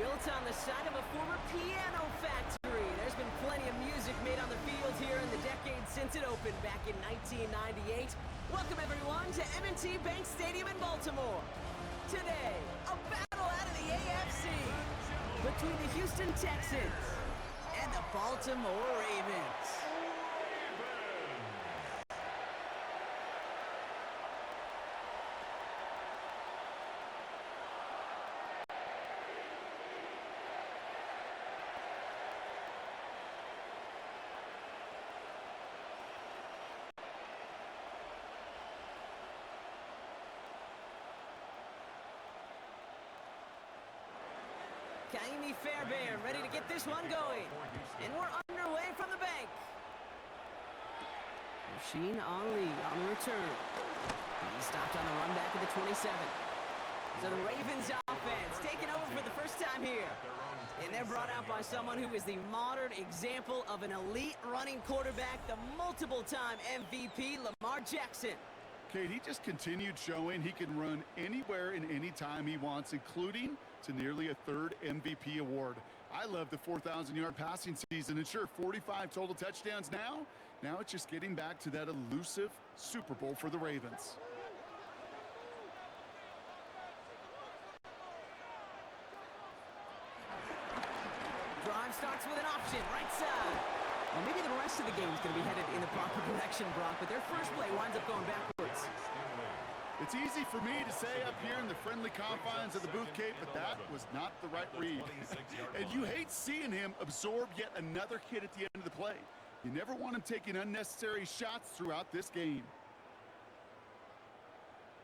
Built on the side of a former piano factory, there's been plenty of music made on the field here in the decade since it opened back in 1998. Welcome everyone to M&T Bank Stadium in Baltimore. Today, a battle out of the AFC between the Houston Texans and the Baltimore Ravens. Fairbairn ready to get this one going. And we're underway from the bank. Rasheen Ali on the return. He stopped on the run back at the 27. So the Ravens offense taking over for the first time here. And they're brought out by someone who is the modern example of an elite running quarterback, the multiple-time MVP, Lamar Jackson. Kate, he just continued showing he can run anywhere and anytime he wants, including to nearly a third MVP award. I love the 4,000-yard passing season, and sure, 45 total touchdowns now. Now it's just getting back to that elusive Super Bowl for the Ravens. Drive starts with an option, right side. Well, maybe the rest of the game is going to be headed in the proper direction, Brock, but their first play winds up going backwards. It's easy for me to say up here in the friendly confines of the booth, Kate, but that was not the right read. And you hate seeing him absorb yet another hit at the end of the play. You never want him taking unnecessary shots throughout this game.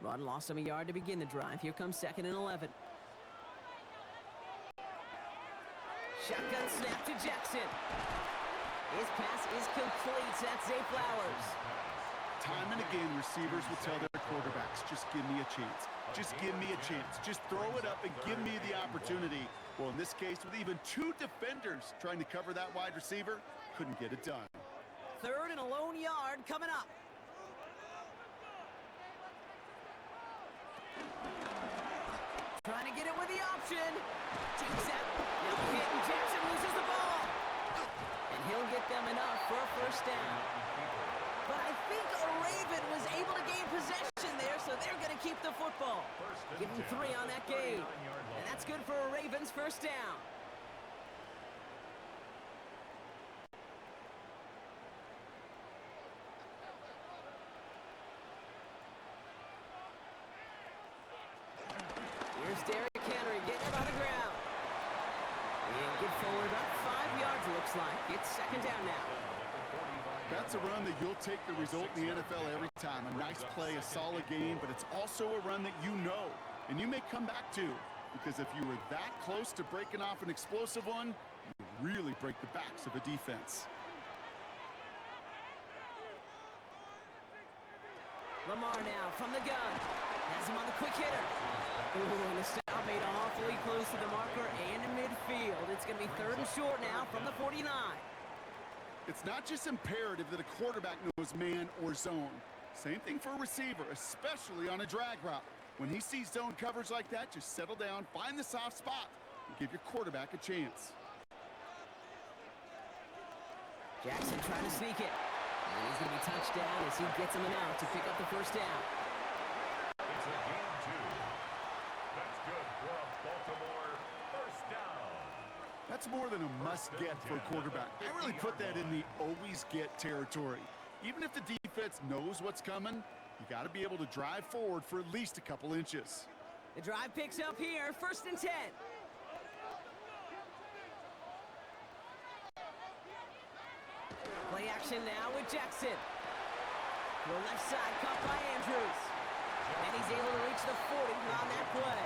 Rod lost him a yard to begin the drive. Here comes 2nd and 11. Shotgun snap to Jackson. His pass is complete. That's Zay Flowers. Time and again, receivers will tell their quarterbacks, just give me a chance. Just give me a chance. Just throw it up and give me the opportunity. Well, in this case, with even two defenders trying to cover that wide receiver, couldn't get it done. 3rd and a lone yard coming up. Trying to get it with the option. Takes that. Now hit, and Jackson loses the ball. And he'll get them enough for a first down. But I think a Raven was able to gain possession there, so they're going to keep the football. Give them 3 on that game. And that's good for a Ravens first down. Here's Derrick Henry getting it on the ground. And get forward about 5 yards, looks like. It's 2nd down now. That's a run that you'll take the result in the NFL every time. A nice play, a solid game, but it's also a run that you know and you may come back to, because if you were that close to breaking off an explosive one, you really break the backs of a defense. Lamar now from the gun. Has him on the quick hitter. Ooh, and the stop made awfully close to the marker and in midfield. It's going to be 3rd and short now from the 49. It's not just imperative that a quarterback knows man or zone. Same thing for a receiver, especially on a drag route. When he sees zone coverage like that, just settle down, find the soft spot, and give your quarterback a chance. Jackson trying to sneak it. And he's going to be touched down as he gets him out to pick up the first down. It's a game 2. That's good for a Baltimore first down. That's more than a must-get for a quarterback. I really put that in the always-get territory. Even if the defense knows what's coming, you got to be able to drive forward for at least a couple inches. The drive picks up here, 1st and 10. Play action now with Jackson. To the left side, caught by Andrews. And he's able to reach the 40 on that play.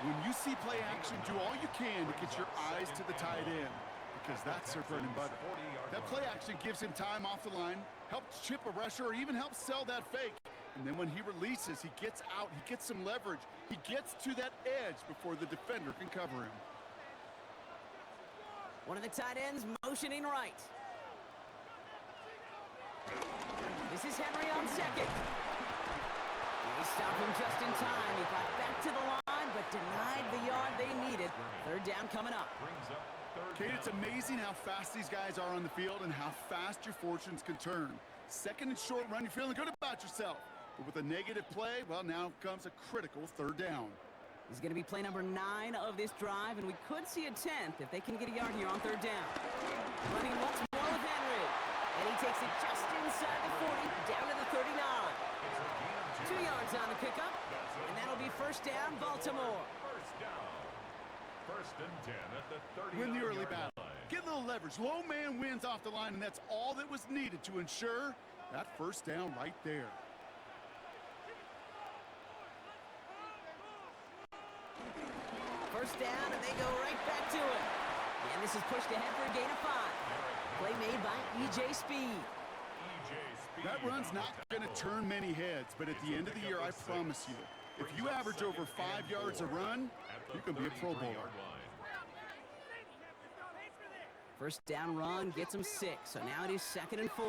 When you see play action, do all you can to get your eyes to the tight end, because that's their bread and butter. That play action gives him time off the line, helps chip a rusher, or even helps sell that fake. And then when he releases, he gets out, he gets some leverage. He gets to that edge before the defender can cover him. One of the tight ends motioning right. This is Henry on 2nd. They stopped him just in time. He got back to the line, but denied the yard they needed Third down coming up. Brings up third Kate, down. it's amazing how fast these guys are on the field and how fast your fortunes can turn. Second and short run, you're feeling good about yourself. But with a negative play, well, now comes a critical third down. This is going to be play number 9 of this drive, and we could see a 10th if they can get a yard here on third down. Running once more with Henry. And he takes it just inside the 40, down to the 39. 2 yards on the pickup, and that'll be first down, Baltimore. First down. First and 10 at the 30. Win the early battle. Get a little leverage. Low man wins off the line, and that's all that was needed to ensure that first down right there. First down, and they go right back to it. And this is pushed ahead for a gain of 5. Play made by E.J. Speed. That run's not going to turn many heads, but at the end of the year, I promise you, if you average over 5 yards a run, you can be a Pro Bowler. First down run gets him 6, so now it is 2nd and 4.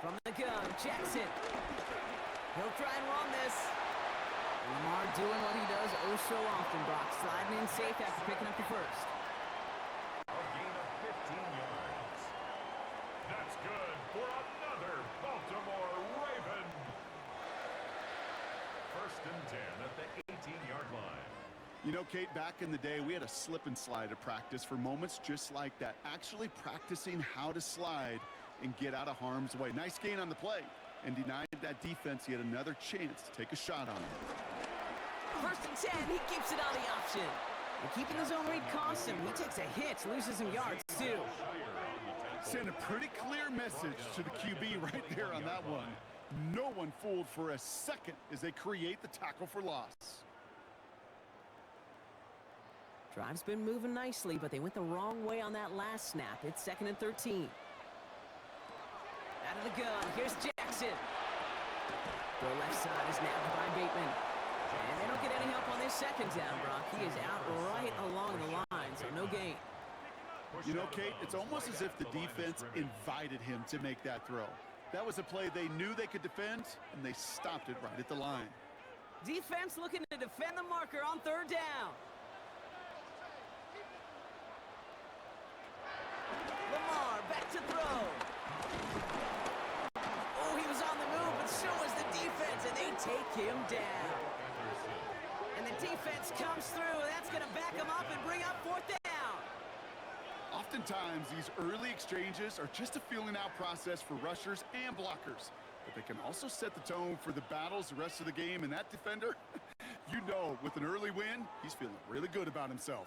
From the gun, Jackson. He'll try and run this. And Lamar doing what he does oh so often, Brock. Sliding in safe after picking up the first. A gain of 15 yards. That's good for another Baltimore Raven. First and 10 at the 18-yard line. You know, Kate, back in the day, we had a slip and slide at practice for moments just like that. Actually practicing how to slide and get out of harm's way. Nice gain on the play, and denied that defense yet another chance to take a shot on him. First and 10, he keeps it on the option. And keeping the zone read costs him. He takes a hit, loses some yards, too. Send a pretty clear message to the QB right there on that one. No one fooled for a second as they create the tackle for loss. Drive's been moving nicely, but they went the wrong way on that last snap. It's 2nd and 13. Out of the gun, here's Jackson. The left side is nabbed by Bateman. And they don't get any help on this second down, Brock. He is out right along the line, so no gain. You know, Kate, it's almost as if the defense invited him to make that throw. That was a play they knew they could defend, and they stopped it right at the line. Defense looking to defend the marker on third down. Lamar back to throw. Oh, he was on the move, but so was the defense, and they take him down. And the defense comes through. That's going to back him up and bring up fourth down. Oftentimes, these early exchanges are just a feeling-out process for rushers and blockers. But they can also set the tone for the battles the rest of the game. And that defender, you know, with an early win, he's feeling really good about himself.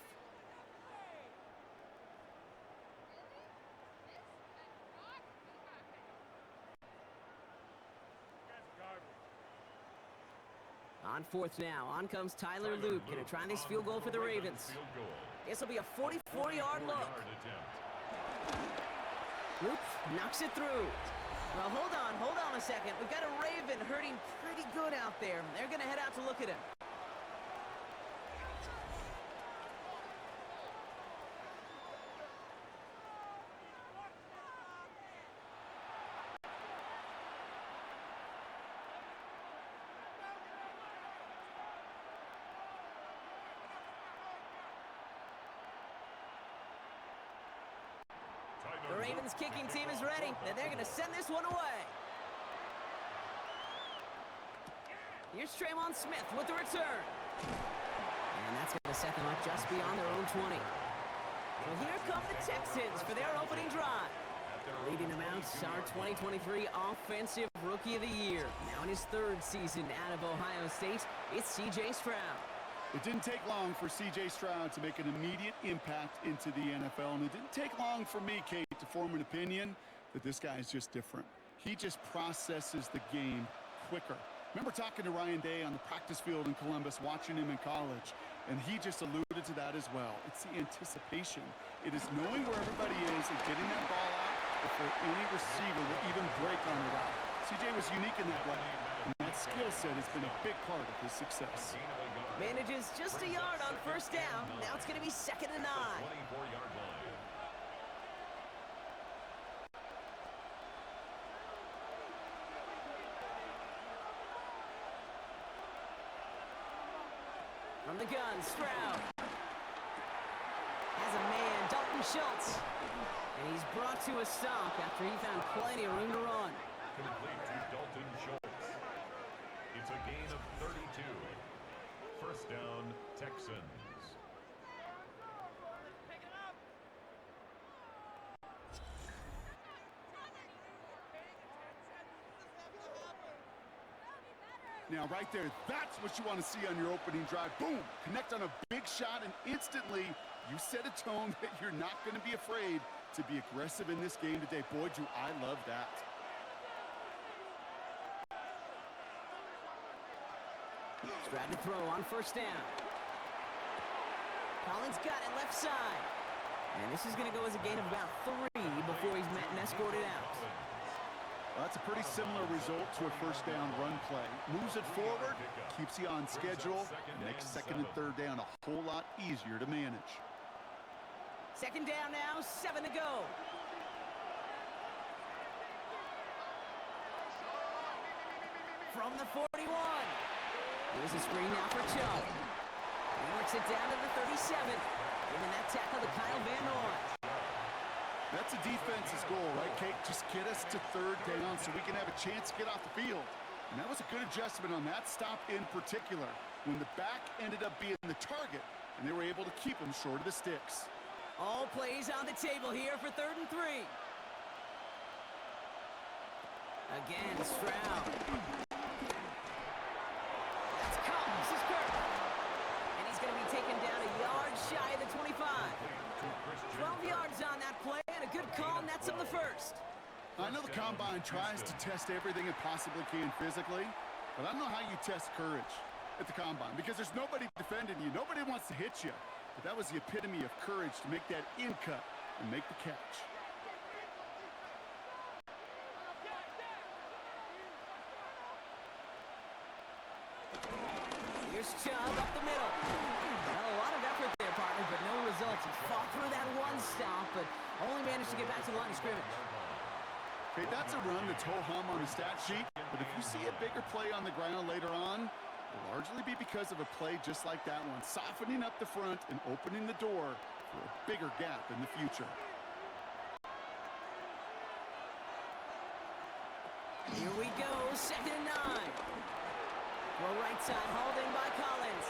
On fourth now, on comes Tyler Luke. Gonna try this field goal for the Ravens. This will be a 44-yard look. Luke knocks it through. Well, hold on a second. We've got a Raven hurting pretty good out there. They're gonna head out to look at him. The Ravens kicking team is ready, and they're going to send this one away. Here's Tremon Smith with the return. And that's going to set them up just beyond their own 20. So here come the Texans for their opening drive. Leading them out, our 2023 Offensive Rookie of the Year. Now in his 3rd season out of Ohio State, it's C.J. Stroud. It didn't take long for C.J. Stroud to make an immediate impact into the NFL, and it didn't take long for me, Kate, to form an opinion that this guy is just different. He just processes the game quicker. Remember talking to Ryan Day on the practice field in Columbus, watching him in college, and he just alluded to that as well. It's the anticipation. It is knowing where everybody is and getting that ball out before any receiver will even break on the route. C.J. was unique in that way, and that skill set has been a big part of his success. Manages just a yard on first down. Now it's going to be 2nd and 9. 24-yard line. the gun, Stroud. Has a man, Dalton Schultz. And he's brought to a stop after he found plenty of room to run. Complete to Dalton Schultz. It's a gain of 32. First down, Texans. Now, right there, that's what you want to see on your opening drive. Boom! Connect on a big shot, and instantly you set a tone that you're not going to be afraid to be aggressive in this game today. Boy, do I love that. Stroud to throw on first down. Collins got it left side. And this is going to go as a gain of about 3 before he's met and escorted out. Well, that's a pretty similar result to a first down run play. Moves it forward, keeps you on schedule, makes second and third down a whole lot easier to manage. Second down now, 7 to go. From the 41. Here's a screen now for Chubb. He works it down to the 37. Giving that tackle to Kyle Van Noy. That's a defense's goal, right, Kate? Just get us to third down so we can have a chance to get off the field. And that was a good adjustment on that stop in particular, when the back ended up being the target, and they were able to keep him short of the sticks. All plays on the table here for 3rd and 3. Again, Stroud. That's Collins, this is Kirk. And he's going to be taken down a yard shy of the 25. 12 yards on that play, and a good call, nets him the first. I know the Combine tries to test everything it possibly can physically, but I don't know how you test courage at the Combine, because there's nobody defending you. Nobody wants to hit you. But that was the epitome of courage to make that in cut and make the catch. Here's Chubb up the middle. Well, a lot of effort there, partner, but no results. He fought through that one stop, but only managed to get back to the line of scrimmage. Okay, that's a run that's ho-hum on the stat sheet, but if you see a bigger play on the ground later on, it'll largely be because of a play just like that one, softening up the front and opening the door for a bigger gap in the future. Here we go, 2nd and 9. Well, right side, hauled in by Collins.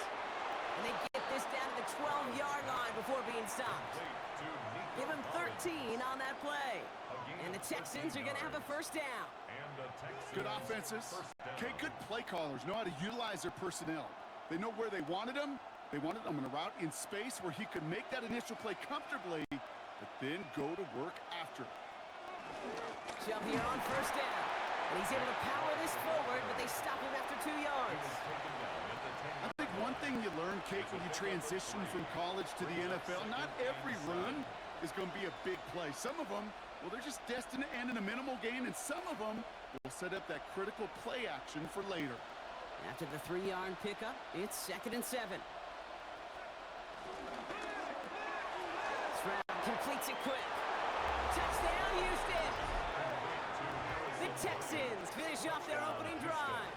And they get this down to the 12-yard line before being stopped. Give him 13 on that play. And the Texans are going to have a first down. Good offenses. Okay, good play callers know how to utilize their personnel. They know where they wanted them. They wanted them in a route in space where he could make that initial play comfortably, but then go to work after it. Chubb here on first down. And he's able to power this forward, but they stop him after 2 yards. I think one thing you learn, Kate, when you transition from college to the NFL, not every run is going to be a big play. Some of them, well, they're just destined to end in a minimal gain, and some of them will set up that critical play action for later. After the 3-yard pickup, it's 2nd and 7. Stroud completes it quick. Touchdown, Houston! The Texans finish off their opening drive.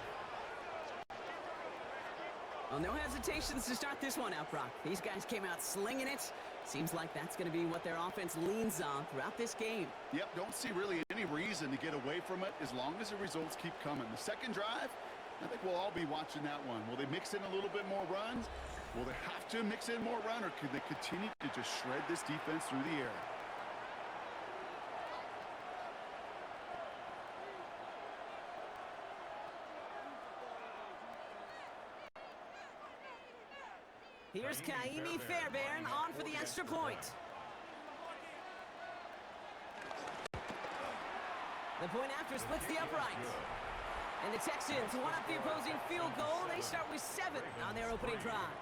Well, no hesitations to start this one out, Brock. These guys came out slinging it. Seems like that's going to be what their offense leans on throughout this game. Yep, don't see really any reason to get away from it as long as the results keep coming. The second drive, I think we'll all be watching that one. Will they mix in a little bit more runs? Will they have to mix in more run, or could they continue to just shred this defense through the air? Here's Kaimi Fairbairn on for the extra point. The point after splits the uprights. And the Texans want up the opposing field goal. They start with 7 on their opening drive.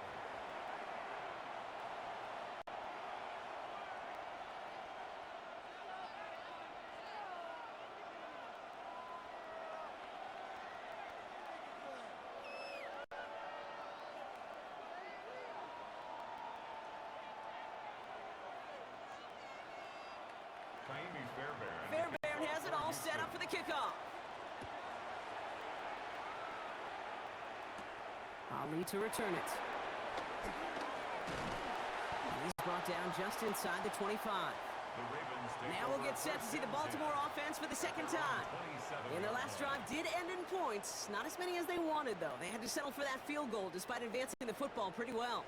Fairbairn has it all set up for the kickoff. Ali to return it. brought down just inside the 25. The Ravens take Now we'll over get set to see the 1st and Baltimore 10. offense for the second time. 27 And their yard last line. drive did end in points. Not as many as they wanted, though. They had to settle for that field goal despite advancing the football pretty well.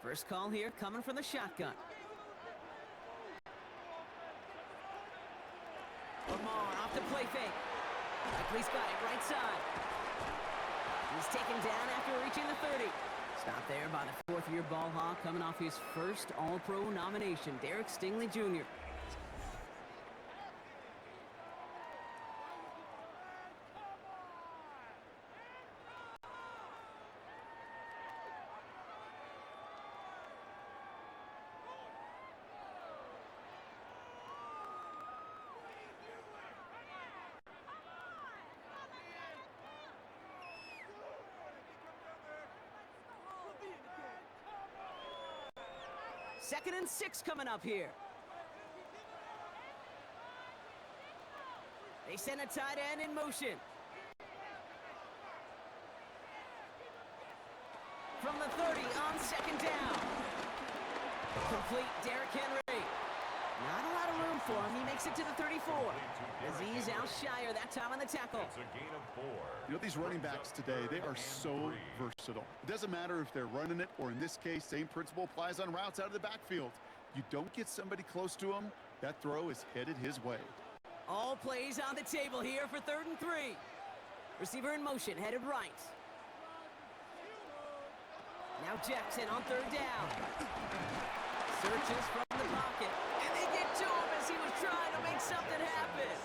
First call here coming from the shotgun. Lamar off the play fake. Likely's got it right side. He's taken down after reaching the 30. Stopped there by the fourth-year ball hawk coming off his first All-Pro nomination, Derek Stingley Jr. Second and 6 coming up here. They send a tight end in motion. From the 30 on second down. Complete Derrick Henry. Not a lot of room for him. He makes it to the 34. Aziz Al-Shire that time on the tackle. It's a gain of 4. You know, these running backs today, they are so versatile. It doesn't matter if they're running it, or in this case, same principle applies on routes out of the backfield. You don't get somebody close to him, that throw is headed his way. All plays on the table here for 3rd and 3. Receiver in motion, headed right. Now Jackson on 3rd down. Searches from the pocket. And they get to him as he was trying to make something happen.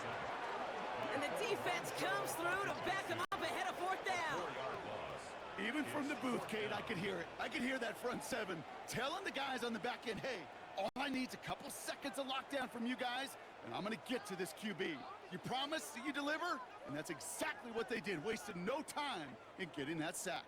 And the defense comes through to back him up ahead of 4th down. 4-yard loss. Even from the booth, Kate, I could hear it. I could hear that front seven telling the guys on the back end, hey, all I need is a couple seconds of lockdown from you guys, and I'm going to get to this QB. You promise that you deliver? And that's exactly what they did, wasted no time in getting that sack.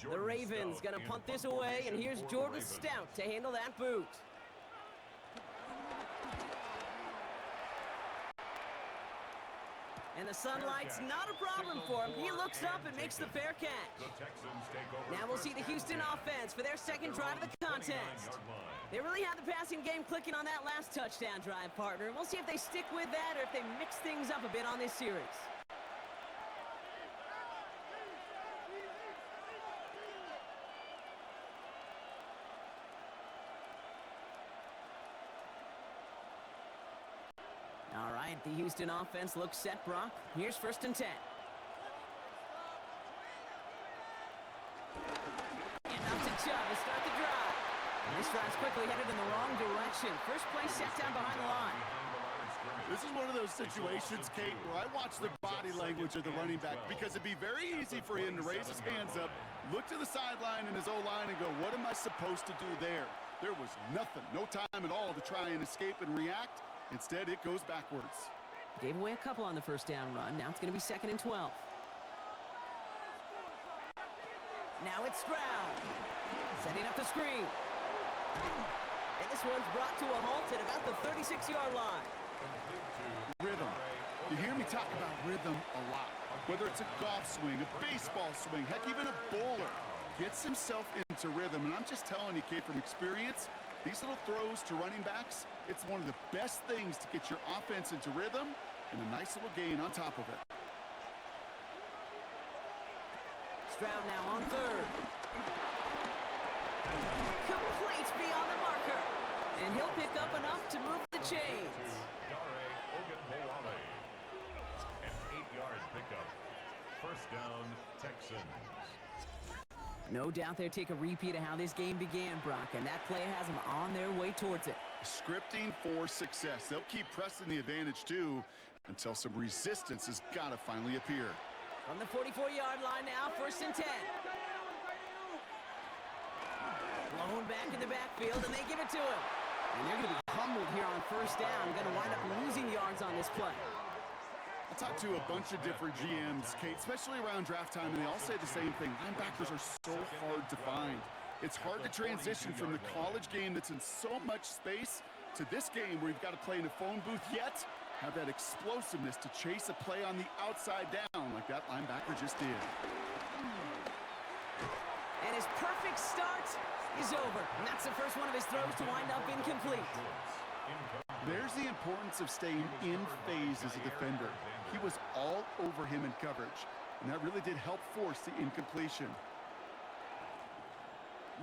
The Ravens going to punt this away, and here's Jordan Stout to handle that boot. And the sunlight's not a problem for him. He looks up and makes the fair catch. The Texans take over. Now we'll see the Houston offense for their second drive of the contest. They really had the passing game clicking on that last touchdown drive, partner. We'll see if they stick with that or if they mix things up a bit on this series. All right, the Houston offense looks set, Brock. Here's 1st and 10. Enough to Chubb to start the drive. And this drive's quickly headed in the wrong direction. First play set down behind the line. This is one of those situations, Kate, where I watch the body language of the running back because it'd be very easy for him to raise his hands up, look to the sideline in his O-line and go, what am I supposed to do there? There was nothing, no time at all to try and escape and react. Instead, it goes backwards. Gave away a couple on the first down run. Now it's going to be 2nd and 12. Now it's Stroud. Setting up the screen. And this one's brought to a halt at about the 36-yard line. Rhythm. You hear me talk about rhythm a lot. Whether it's a golf swing, a baseball swing, heck, even a bowler gets himself into rhythm. And I'm just telling you, Kate, from experience, these little throws to running backs, it's one of the best things to get your offense into rhythm and a nice little gain on top of it. Stroud now on 3rd. Complete beyond the marker. And he'll pick up enough to move the chains. An 8-yard pickup. 1st down, Texans. No doubt they'll take a repeat of how this game began, Brock, and that play has them on their way towards it. Scripting for success. They'll keep pressing the advantage, too, until some resistance has got to finally appear. From the 44-yard line now, 1st and 10. Blown back in the backfield, and they give it to him. And they're going to be humbled here on 1st down. Going to wind up losing yards on this play. I talked to a bunch of different GMs, Kate, especially around draft time, and they all say the same thing. Linebackers are so hard to find. It's hard to transition from the college game that's in so much space to this game where you've got to play in a phone booth, yet have that explosiveness to chase a play on the outside down like that linebacker just did. And his perfect start is over. And that's the first one of his throws to wind up incomplete. There's the importance of staying in phase as a defender. He was all over him in coverage, and that really did help force the incompletion.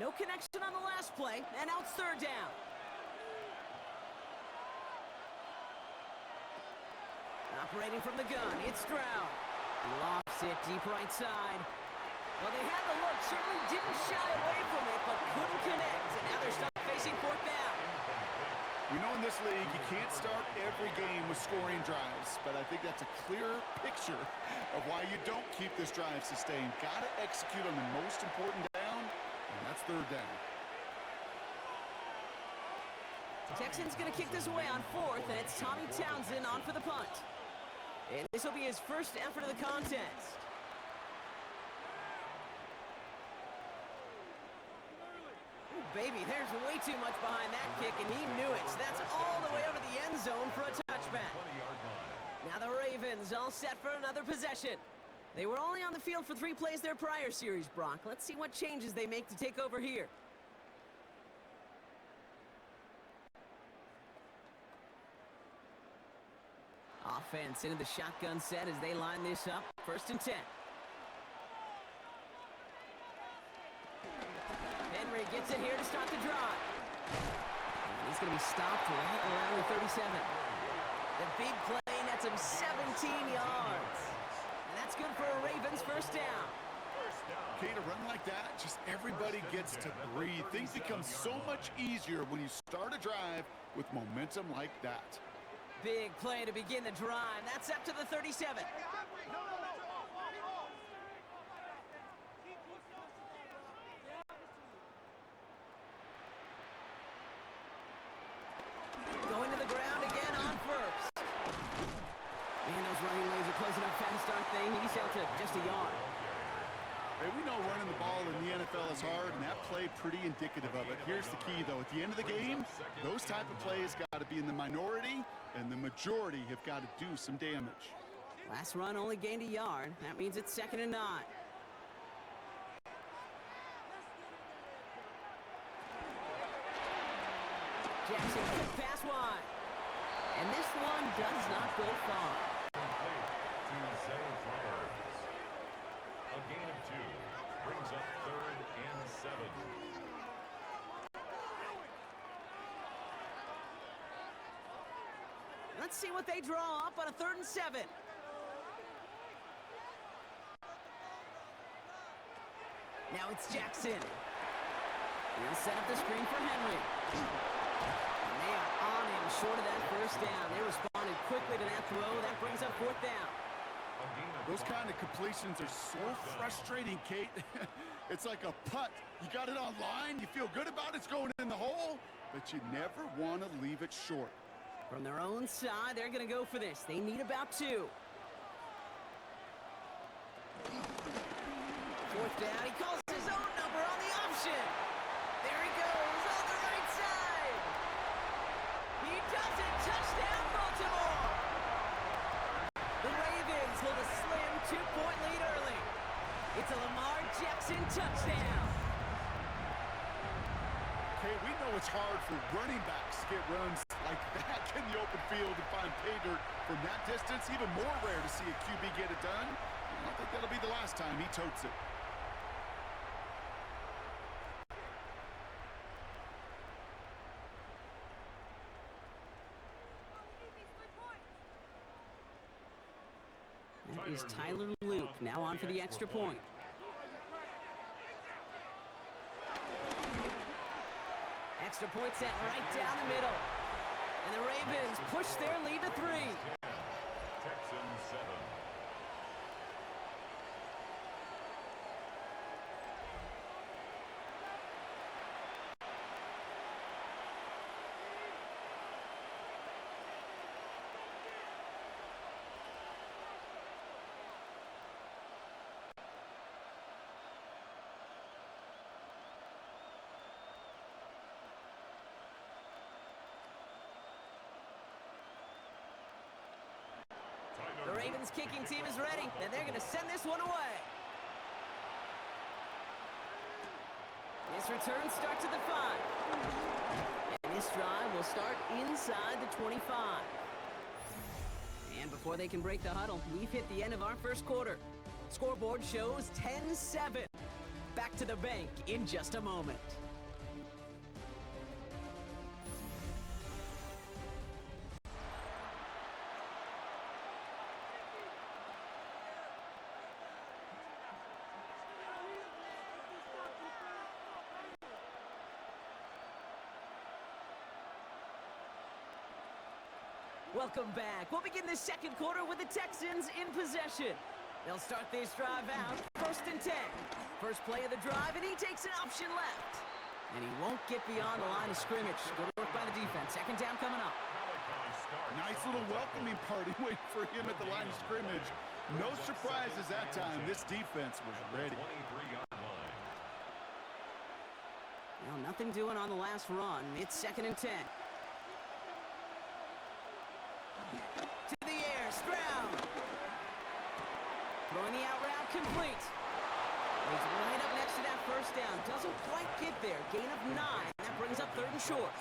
No connection on the last play, and now it's third down. Operating from the gun, it's Stroud. Lofts it deep right side. Well, they had the look, certainly didn't shy away from it, but couldn't connect. And now they're stuck facing fourth down. We know in this league you can't start every game with scoring drives, but I think that's a clear picture of why you don't keep this drive sustained. Got to execute on the most important down, and that's third down. Texans going to kick this away on fourth, and it's Tommy Townsend on for the punt. And this will be his first effort of the contest. Ooh, baby, there's way too much behind that kick, and he knew it. So that's all the way over the end zone for a touchback. Now the Ravens all set for another possession. They were only on the field for 3 plays their prior series, Brock. Let's see what changes they make to take over here. Offense into the shotgun set as they line this up. First and 10. Henry gets it here to start the drive. And he's going to be stopped right around the 37. The big play nets him 17 yards. And that's good for a Ravens first down. Kate, a run like that, just everybody gets to breathe. Things become so much easier when you start a drive with momentum like that. Big play to begin the drive. That's up to the 37. Going to the ground again on first. Man, those running lanes are closing up fast, aren't they? He's out to just a yard. Hey, we know running the ball in the NFL is hard, and that play pretty indicative of it. Here's the key, though. At the end of the game, those type of plays got to be in the minority, and the majority have got to do some damage. Last run only gained a yard. That means it's 2nd and 9. Jackson, quick pass wide. And this one does not go far. A gain of 2 brings up 3rd and 7. Let's see what they draw up on a 3rd and 7. Now it's Jackson. He'll set up the screen for Henry. And they are on him short of that first down. They responded quickly to that throw. That brings up 4th down. Those kind of completions are so frustrating, Kate. It's like a putt. You got it on line, you feel good about it's going in the hole, but you never want to leave it short. From their own side, they're going to go for this. They need about 2. 4th down. He calls his own number on the option. There he goes on the right side. He does it. Touchdown, Baltimore. The Ravens hold a slim 2-point lead early. It's a Lamar Jackson touchdown. Okay, we know it's hard for running backs to get runs like that in the open field and find pay dirt from that distance. Even more rare to see a QB get it done. I don't think that'll be the last time he totes it. That is Tyler Luke, now on for the extra point. Extra point set right down the middle. And the Ravens push their lead to 3. Texans 7. Ravens kicking team is ready, and they're going to send this one away. This return starts at the 5. And this drive will start inside the 25. And before they can break the huddle, we've hit the end of our first quarter. Scoreboard shows 10-7. Back to the bank in just a moment. Welcome back. We'll begin the second quarter with the Texans in possession. They'll start this drive out, 1st and 10. First play of the drive, and he takes an option left. And he won't get beyond the line of scrimmage. Good work by the defense. Second down coming up. Nice little welcoming party waiting for him at the line of scrimmage. No surprises that time. This defense was ready. Well, nothing doing on the last run. It's 2nd and 10. To the air, Stroud. Throwing the out route complete. He's right up next to that first down. Doesn't quite get there. Gain of 9. That brings up 3rd and short.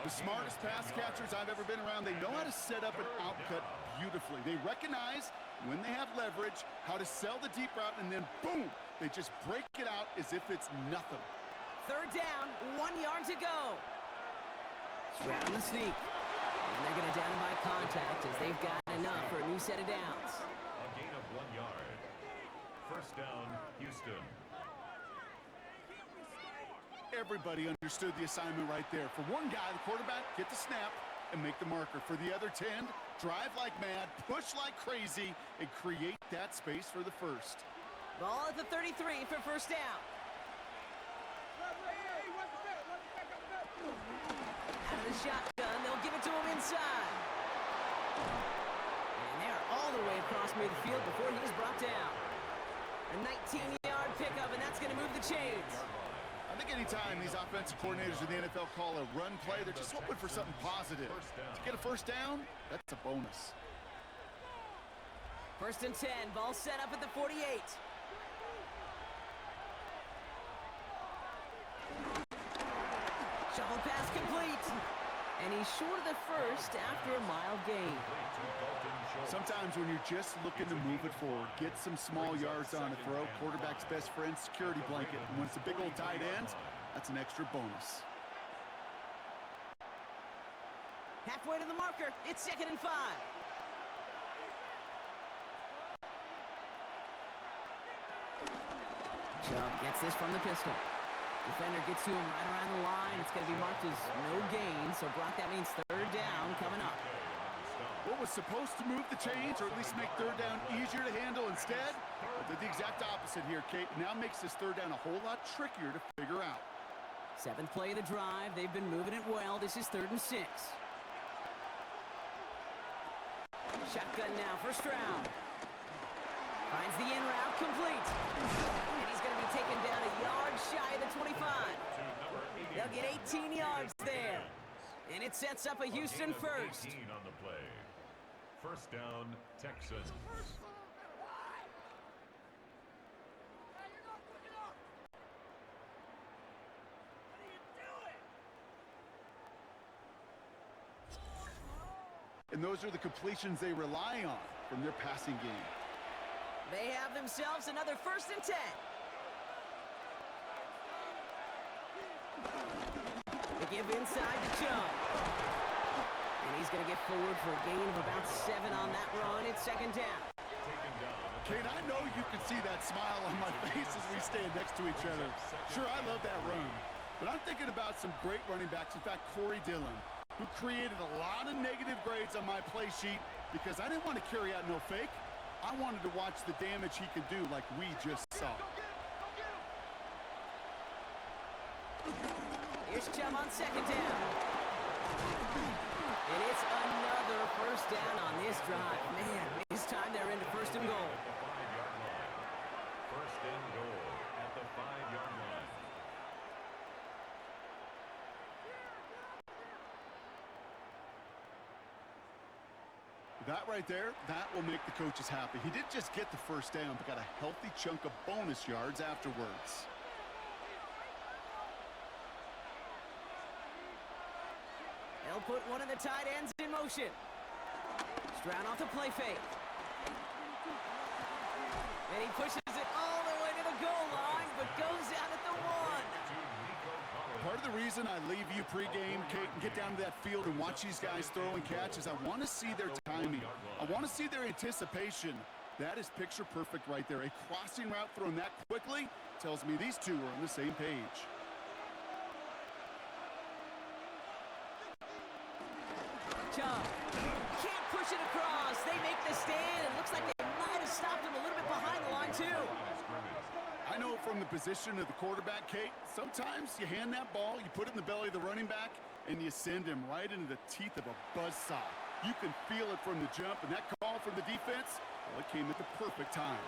The smartest pass catchers I've ever been around, they know how to set up an outcut beautifully. They recognize when they have leverage, how to sell the deep route, and then boom, they just break it out as if it's nothing. 3rd down, 1 yard to go. Stroud on the sneak. And they're going to down him by contact as they've got enough for a new set of downs. A gain of 1 yard. First down, Houston. Everybody understood the assignment right there. For one guy, the quarterback, get the snap and make the marker. For the other 10, drive like mad, push like crazy, and create that space for the first. Ball at the 33 for first down. Out of the shotgun, they'll give it to him inside. And they're all the way across midfield before he's brought down. A 19-yard pickup, and that's going to move the chains. I think anytime these offensive coordinators in the NFL call a run play, they're just hoping for something positive. To get a first down, that's a bonus. 1st and 10, ball set up at the 48. Shovel pass complete. And he's short of the first after a mild gain. Sometimes when you're just looking to move it forward, get some small yards on a throw, quarterback's best friend, security blanket. And when it's a big old tight end, that's an extra bonus. Halfway to the marker, it's 2nd and 5. Chubb gets this from the pistol. Defender gets to him right around the line. It's going to be marked as no gain, so Brock, that means 3rd down coming up. What was supposed to move the chains, or at least make 3rd down easier to handle instead, did the exact opposite here, Kate. Now makes this 3rd down a whole lot trickier to figure out. 7th play of the drive. They've been moving it well. This is 3rd and 6. Shotgun now for Stroud. Finds the in route complete. And he's going to be taken down a yard shy of the 25. They'll get 18 yards there. And it sets up a Houston first. On the play. First down, Texans. And those are the completions they rely on from their passing game. They have themselves another 1st and 10. They give inside to Chubb. And he's going to get forward for a gain of about 7 on that run. It's 2nd down. Kate, I know you can see that smile on my face as we stand next to each other. Sure, I love that run. But I'm thinking about some great running backs. In fact, Corey Dillon, who created a lot of negative grades on my play sheet because I didn't want to carry out no fake. I wanted to watch the damage he could do like we just saw. Here's Chubb on 2nd down. And it's another 1st down on this drive. Man, this time they're into 1st and goal. First and goal at the 5-yard line. That right there, that will make the coaches happy. He didn't just get the first down, but got a healthy chunk of bonus yards afterwards. They'll put one of the tight ends in motion. Stroud off the play fake. And he pushes it all the way to the goal line, but goes out at the 1. Part of the reason I leave you pregame, Kate, and get down to that field and watch these guys throw and catch is I want to see their timing. I want to see their anticipation. That is picture perfect right there. A crossing route thrown that quickly tells me these two are on the same page. Chubb can't push it across. They make the stand. It looks like they might have stopped him a little bit behind the line, too. I know from the position of the quarterback, Kate, sometimes you hand that ball, you put it in the belly of the running back, and you send him right into the teeth of a buzzsaw. You can feel it from the jump, and that call from the defense, well, it came at the perfect time.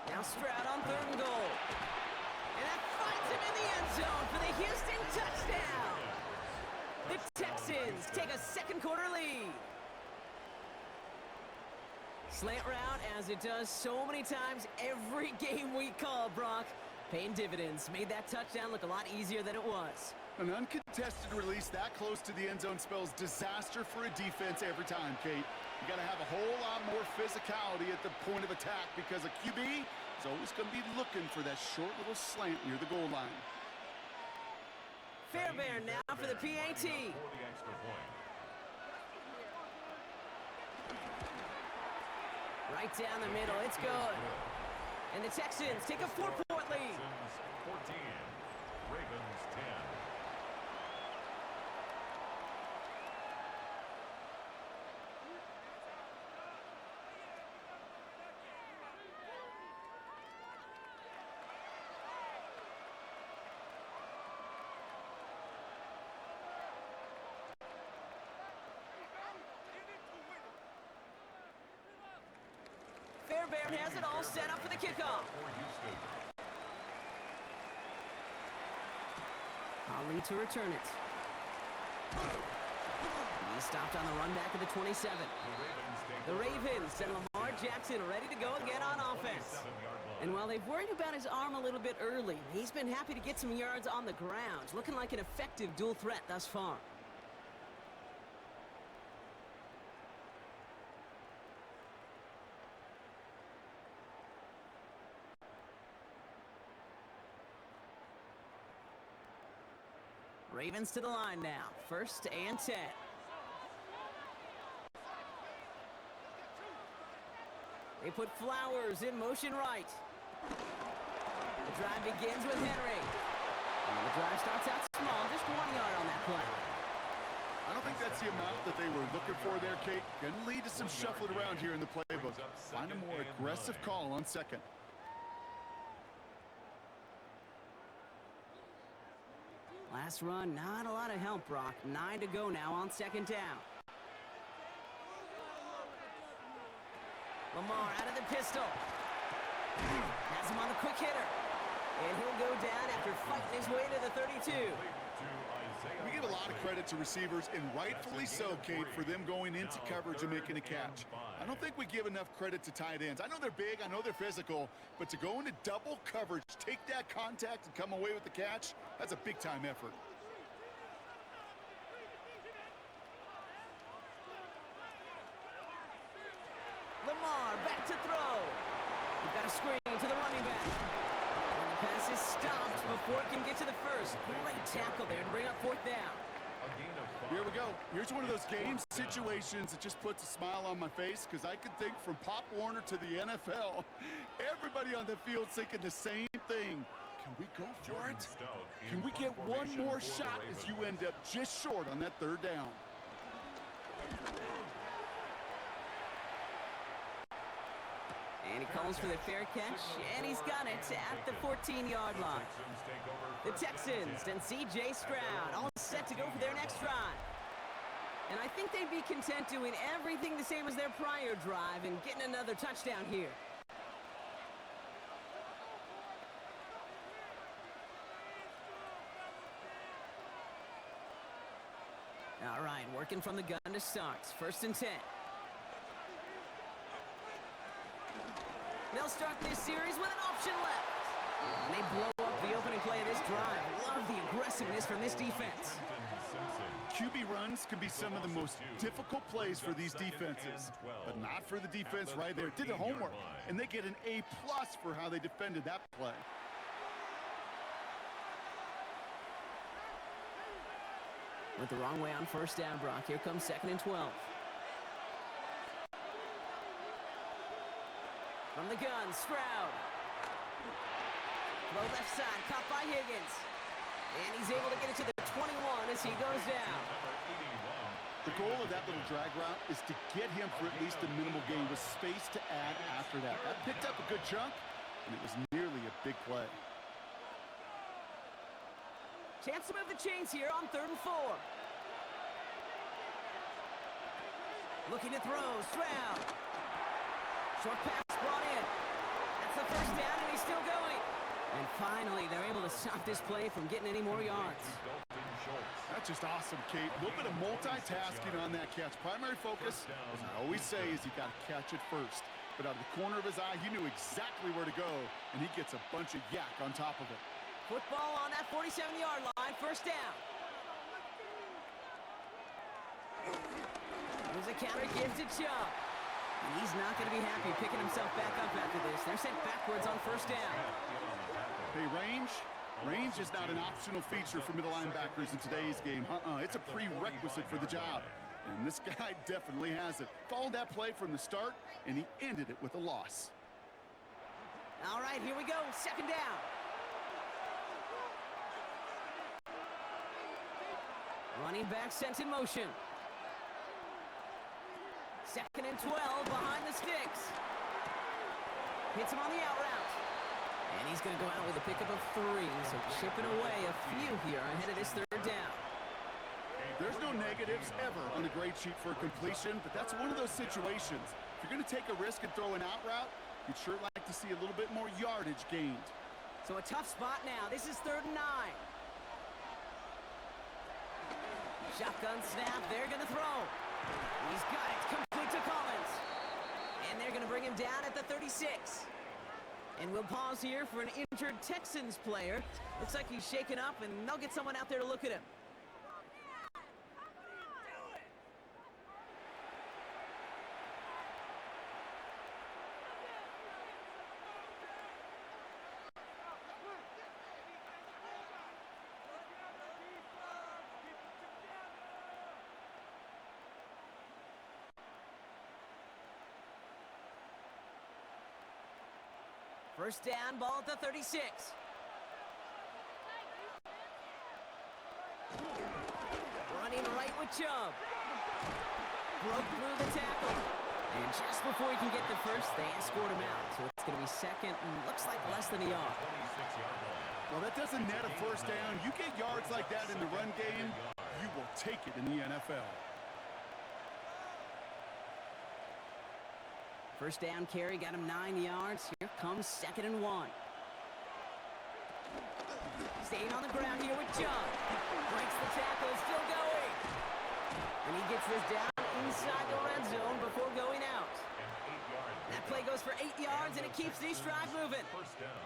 Now Stroud on 3rd and goal. And that finds him in the end zone for the Houston touchdown. The Texans take a second quarter lead. Slant route, as it does so many times every game we call, Brock. Paying dividends. Made that touchdown look a lot easier than it was. An uncontested release that close to the end zone spells disaster for a defense every time, Kate. You got to have a whole lot more physicality at the point of attack because a QB is always going to be looking for that short little slant near the goal line. Fairbairn now for the PAT. Right down the middle, it's good. And the Texans take a 4-point lead. 14, Ravens 10. Fairbairn has it all set up for the kickoff. Ali to return it. He stopped on the run back of the 27. The Ravens and Lamar Jackson ready to go again on offense. And while they've worried about his arm a little bit early, he's been happy to get some yards on the ground, looking like an effective dual threat thus far. Ravens to the line now. 1st and 10. They put Flowers in motion right. The drive begins with Henry. And the drive starts out small, just 1 yard on that play. I don't think that's the amount that they were looking for there, Kate. Going to lead to some shuffling around here in the playbook. Find a more aggressive call on 2nd. Last run, not a lot of help, Brock. 9 to go now on 2nd down. Lamar out of the pistol. Has him on the quick hitter. And he'll go down after fighting his way to the 32. We give a lot of credit to receivers, and rightfully so, Kate, for them going into coverage and making a catch. I don't think we give enough credit to tight ends. I know they're big, I know they're physical, but to go into double coverage, take that contact, and come away with the catch, that's a big-time effort. Lamar back to throw. We've got a screen to the running back. And the pass is stopped before it can get to the first. Great tackle there to bring up 4th down. Here we go. Here's one of those game situations that just puts a smile on my face because I can think from Pop Warner to the NFL. Everybody on the field thinking the same thing. Can we go for it? Can we get one more shot as you end up just short on that 3rd down? And he calls for the fair catch, and he's got it at the 14-yard line. The Texans and C.J. Stroud all set to go for their next drive. And I think they'd be content doing everything the same as their prior drive and getting another touchdown here. Working from the gun to start. 1st and 10. They'll start this series with an option left. And they blow up the opening play of this drive. Love the aggressiveness from this defense. QB runs can be some of the most difficult plays for these defenses, but not for the defense right there. Did their homework, and they get an A+ for how they defended that play. Went the wrong way on 1st down, Brock. Here comes 2nd and 12. From the gun, Stroud. Throw left side, caught by Higgins. And he's able to get it to the 21 as he goes down. The goal of that little drag route is to get him for at least a minimal gain with space to add after that. That picked up a good chunk, and it was nearly a big play. Chance to move the chains here on 3rd and 4. Looking to throw, Stroud. Short pass brought in. That's the 1st down, and he's still going. And finally, they're able to stop this play from getting any more yards. That's just awesome, Kate. A little bit of multitasking on that catch. Primary focus, as I always say, is you got to catch it first. But out of the corner of his eye, he knew exactly where to go, and he gets a bunch of yak on top of it. Football on that 47-yard line, 1st down. There's a counter, gives to Chubb. And he's not going to be happy picking himself back up after this. They're sent backwards on 1st down. Hey, range is not an optional feature for middle linebackers in today's game. It's a prerequisite for the job. And this guy definitely has it. Followed that play from the start, and he ended it with a loss. All right, here we go. 2nd down. Running back sent in motion. 2nd and 12 behind the sticks. Hits him on the out route. And he's going to go out with a pickup of 3. So chipping away a few here ahead of this 3rd down. There's no negatives ever on the grade sheet for completion, but that's one of those situations. If you're going to take a risk and throw an out route, you'd sure like to see a little bit more yardage gained. So a tough spot now. This is 3rd and 9. Shotgun snap. They're going to throw. He's got it. Complete to Collins. And they're going to bring him down at the 36. And we'll pause here for an injured Texans player. Looks like he's shaken up, and they'll get someone out there to look at him. First down, ball at the 36. Running right with Chubb. Broke through the tackle. And just before he can get the first, they escort him out. So it's going to be 2nd and looks like less than a yard. Well, that doesn't net a first down. You get yards like that in the run game, you will take it in the NFL. First down carry got him 9 yards. Here comes 2nd and 1. Staying on the ground here with Chubb. Breaks the tackle, still going. And he gets this down inside the red zone before going out. That play goes for 8 yards, and it keeps these drive moving.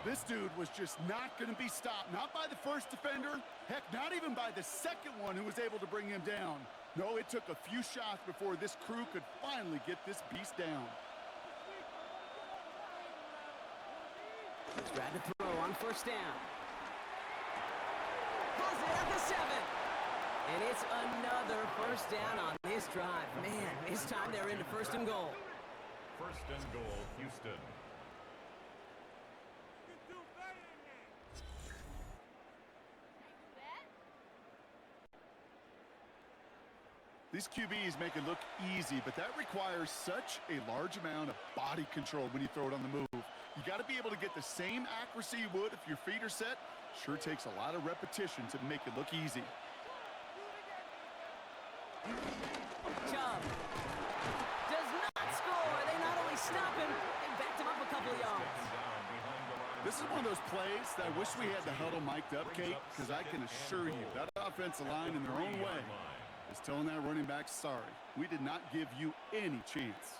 This dude was just not going to be stopped. Not by the first defender. Heck, not even by the 2nd one who was able to bring him down. No, it took a few shots before this crew could finally get this beast down. Tried to throw on 1st down. Pulls it at the 7. And it's another 1st down on this drive. Man, this time they're into 1st and goal. 1st and goal, Houston. These QBs make it look easy, but that requires such a large amount of body control when you throw it on the move. You got to be able to get the same accuracy you would if your feet are set. Sure takes a lot of repetition to make it look easy. Chubb does not score. They not only stop him, they backed him up a couple of yards. This is one of those plays that I wish we had the huddle mic'd up, Kate, because I can assure you that offensive line in their own way Just telling that running back, sorry, we did not give you any chance.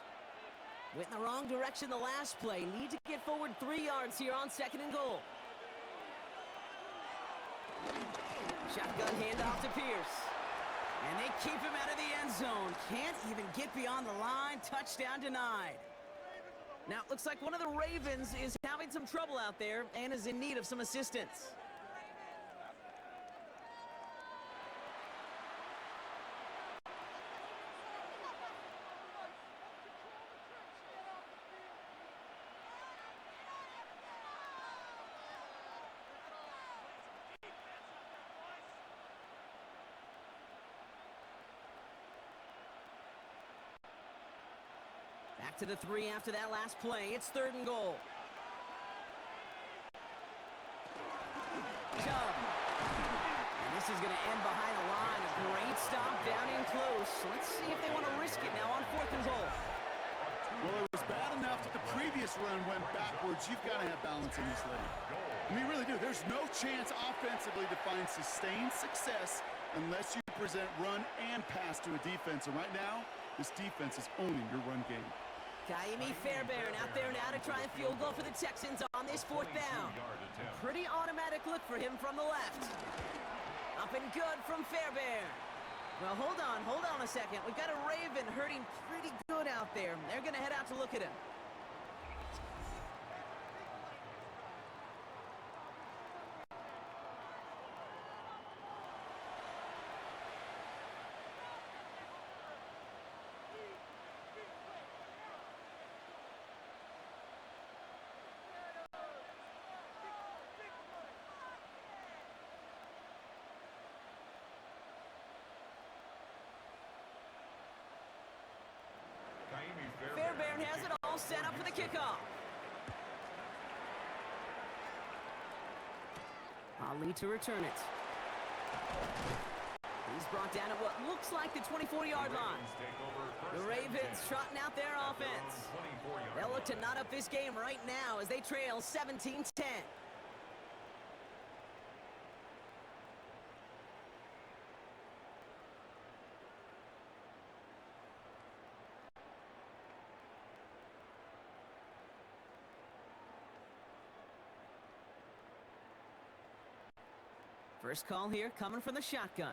Went in the wrong direction the last play. Need to get forward 3 yards here on 2nd and goal. Shotgun handoff to Pierce. And they keep him out of the end zone. Can't even get beyond the line. Touchdown denied. Now, it looks like one of the Ravens is having some trouble out there and is in need of some assistance. Back to the 3 after that last play. It's 3rd and goal. Chubb. And this is going to end behind the line. A great stop down in close. Let's see if they want to risk it now on 4th and goal. Well, it was bad enough that the previous run went backwards. You've got to have balance in this league. I mean, you really do. There's no chance offensively to find sustained success unless you present run and pass to a defense. And right now, this defense is owning your run game. Kaimi Fairbairn out there now to try and field goal for the Texans on this 4th down. Pretty automatic look for him from the left. Up and good from Fairbairn. Well, hold on a second. We've got a Raven hurting pretty good out there. They're going to head out to look at him. Fairbairn has it all set up for the kickoff. Ali to return it. He's brought down at what looks like the 24-yard line. The Ravens trotting out their offense. They'll look to knot up this game right now as they trail 17-10. First call here coming from the shotgun.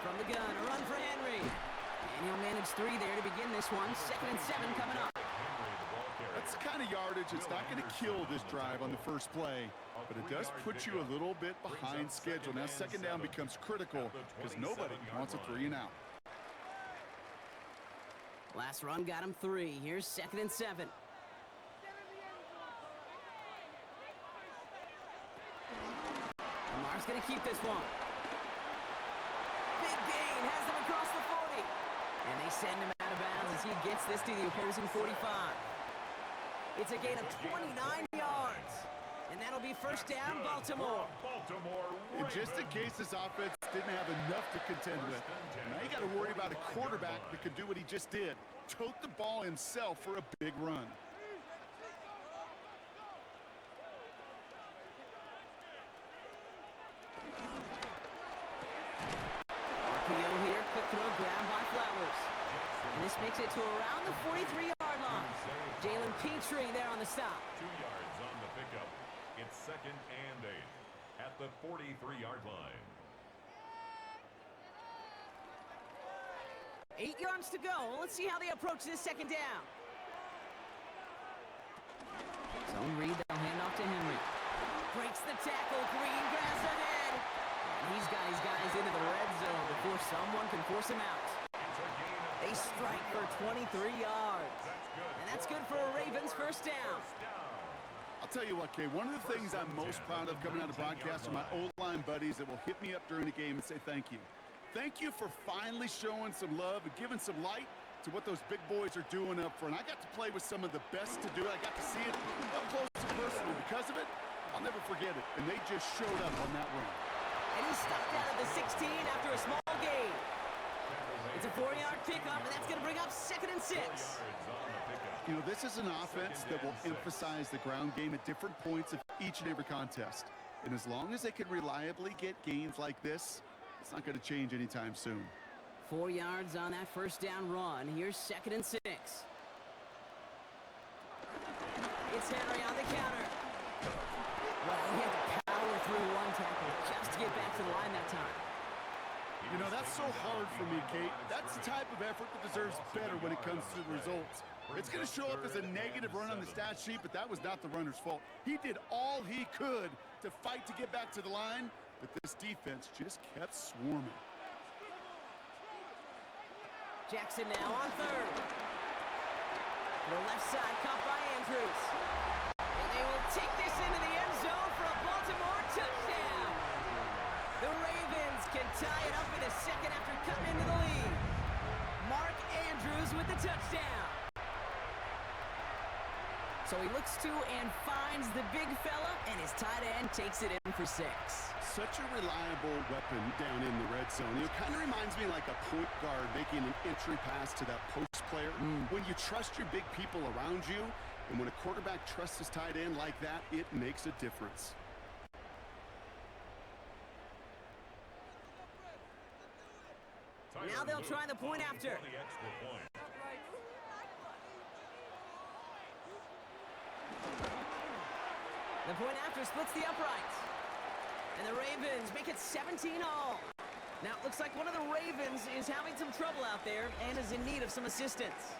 From the gun, a run for Henry. And he'll manage 3 there to begin this one. 2nd and 7 coming up. That's the kind of yardage. It's not going to kill this drive on the first play, but it does put you a little bit behind schedule. Now 2nd down becomes critical because nobody wants a 3 and out. Last run got him 3. Here's 2nd and 7. Lamar's going to keep this one. Big gain, has them across the 40. And they send him out of bounds as he gets this to the opposing 45. It's a gain of 29 yards. And that'll be first down, Baltimore. And just in case this offense didn't have enough to contend with, now you got to worry about a quarterback that could do what he just did. Tote the ball himself for a big run. RPO here, quick throw, grabbed by Flowers. And this makes it to around the 43-yard line. Jalen Petrie there on the stop. 2 yards on the pickup. It's 2nd and 8 at the 43-yard line. 8 yards to go. Let's see how they approach this 2nd down. Zone read, they'll hand off to Henry. Breaks the tackle, green grass ahead. And he's got his guys into the red zone before someone can force him out. They strike for 23 yards. And that's good for a Ravens first down. I'll tell you what, Kay, one of the things I'm most proud of coming out of broadcast are my O-line buddies that will hit me up during the game and say thank you. Thank you for finally showing some love and giving some light to what those big boys are doing up front. I got to play with some of the best to do it. I got to see it up close and personal. Because of it, I'll never forget it. And they just showed up on that run. And he stopped out at the 16 after a small gain. It's a 4-yard pickup, and that's going to bring up 2nd and 6. You know, this is an offense that will emphasize the ground game at different points of each and every contest. And as long as they can reliably get gains like this, it's not going to change anytime soon. 4 yards on that first down run. Here's 2nd and 6. It's Henry on the counter. Well, he had to power through one tackle just to get back to the line that time. You know, that's so hard for me, Kate. That's the type of effort that deserves better when it comes to the results. It's going to show up as a negative run on the stat sheet, but that was not the runner's fault. He did all he could to fight to get back to the line, but this defense just kept swarming. Jackson now on 3rd. To the left side, caught by Andrews. And they will take this into the end zone for a Baltimore touchdown. The Ravens can tie it up in a second after cutting into the lead. Mark Andrews with the touchdown. So he looks to and finds the big fella, and his tight end takes it in for 6. Such a reliable weapon down in the red zone. It kind of reminds me like a point guard making an entry pass to that post player. When you trust your big people around you, and when a quarterback trusts his tight end like that, it makes a difference. Now they'll try the point after. The point after splits the uprights. And the Ravens make it 17 all. Now it looks like one of the Ravens is having some trouble out there and is in need of some assistance.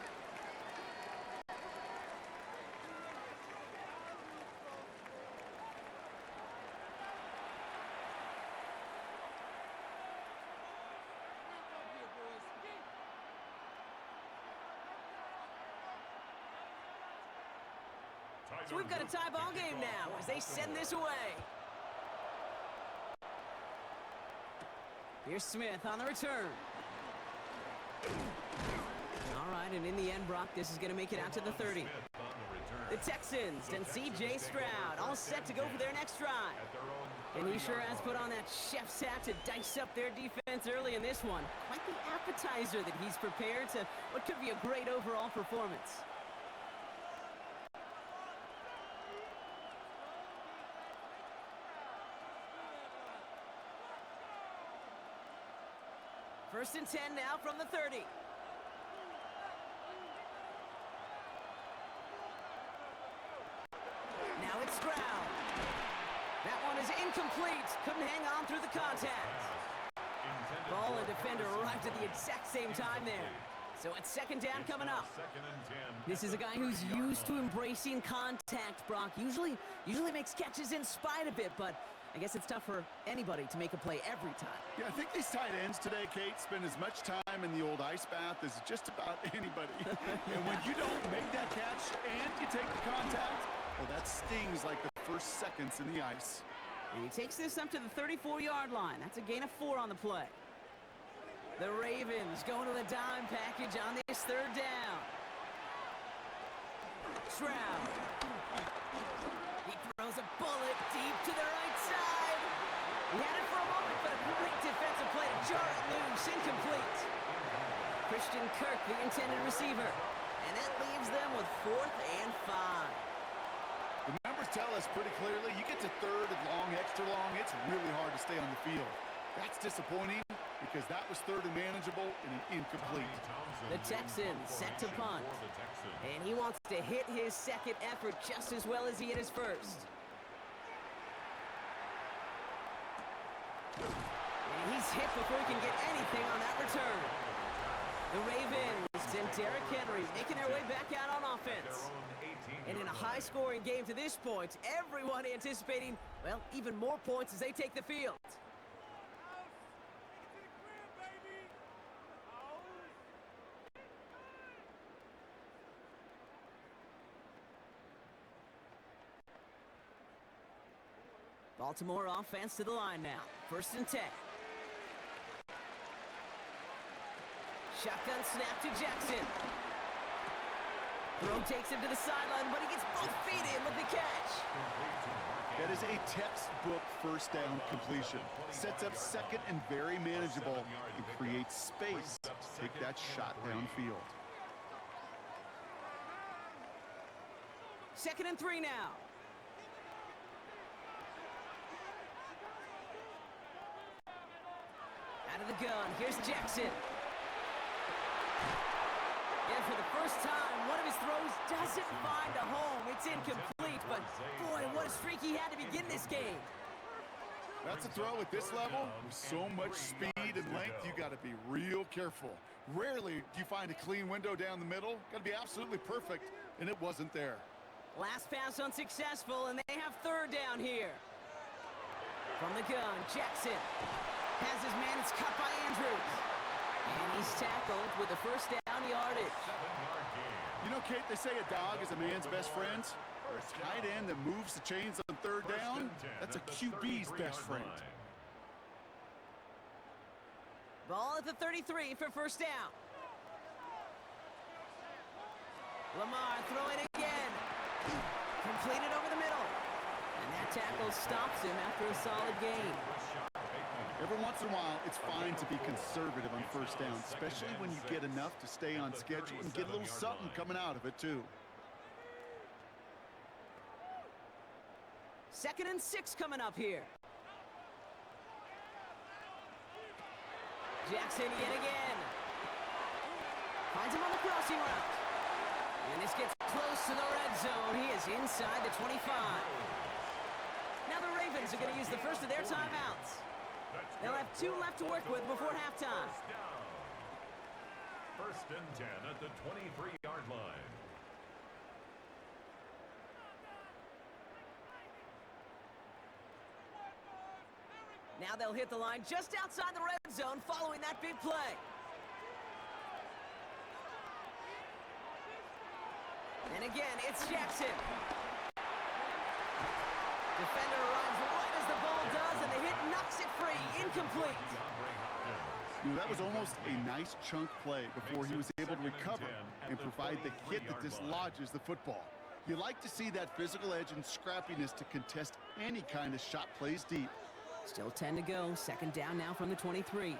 So we've got a tie ball game now as they send this away. Here's Smith on the return. All right, and in the end, Brock, this is going to make it out to the 30. The Texans and C.J. Stroud all set to go for their next drive. And he sure has put on that chef's hat to dice up their defense early in this one. Quite the appetizer that he's prepared to what could be a great overall performance. First and 10 now from the 30. Now it's Stroud. That one is incomplete. Couldn't hang on through the contact. Ball and defender arrived at the exact same time there. So it's 2nd down coming up. This is a guy who's used to embracing contact, Brock. Usually makes catches in spite of it, but I guess it's tough for anybody to make a play every time. Yeah, I think these tight ends today, Kate, spend as much time in the old ice bath as just about anybody. And when you don't make that catch and you take the contact, well, that stings like the first seconds in the ice. And he takes this up to the 34-yard line. That's a gain of 4 on the play. The Ravens going to the dime package on this 3rd down. Stroud. He throws a bullet deep to the right side. He had it for a moment, but a great defensive play to jar it loose. Incomplete. Christian Kirk, the intended receiver. And that leaves them with 4th and 5. The numbers tell us pretty clearly, you get to 3rd and long, extra long, it's really hard to stay on the field. That's disappointing because that was 3rd and manageable and an incomplete. The Texans set to punt. And he wants to hit his 2nd effort just as well as he hit his 1st. And he's hit before he can get anything on that return. The Ravens and Derrick Henry making their way back out on offense. And in a high-scoring game to this point, everyone anticipating, well, even more points as they take the field. Baltimore offense to the line now. 1st and 10. Shotgun snap to Jackson. Throw takes him to the sideline, but he gets both feet in with the catch. That is a textbook 1st down completion. Sets up 2nd and very manageable and creates space to take that shot downfield. 2nd and 3 now. Out of the gun, here's Jackson. And for the first time, one of his throws doesn't find a home. It's incomplete, but boy, what a streak he had to begin this game. That's a throw at this level. With so much speed and length, you got to be real careful. Rarely do you find a clean window down the middle. Got to be absolutely perfect, and it wasn't there. Last pass unsuccessful, and they have third down here. From the gun, Jackson has his man. It's cut by Andrews. And he's tackled with a first down yardage. You know, Kate, they say a dog is a man's best friend. Or a tight end that moves the chains on third down, that's a QB's best friend. Ball at the 33 for first down. Lamar throwing again. Completed over the middle. And that tackle stops him after a solid gain. Every once in a while, it's fine to be conservative on first down, especially when you get enough to stay on schedule and get a little something coming out of it, too. 2nd and 6 coming up here. Jackson yet again. Finds him on the crossing route. And this gets close to the red zone. He is inside the 25. Now the Ravens are going to use the first of their timeouts. They'll have 2 left to work with before halftime. First and 10 at the 23-yard line. Now they'll hit the line just outside the red zone following that big play. And again, it's Jackson. Defender runs right as the ball does, and the hit knocks it free. Incomplete. You know, that was almost a nice chunk play before he was able to recover and provide the hit that dislodges the football. You like to see that physical edge and scrappiness to contest any kind of shot plays deep. Still 10 to go. 2nd down now from the 23.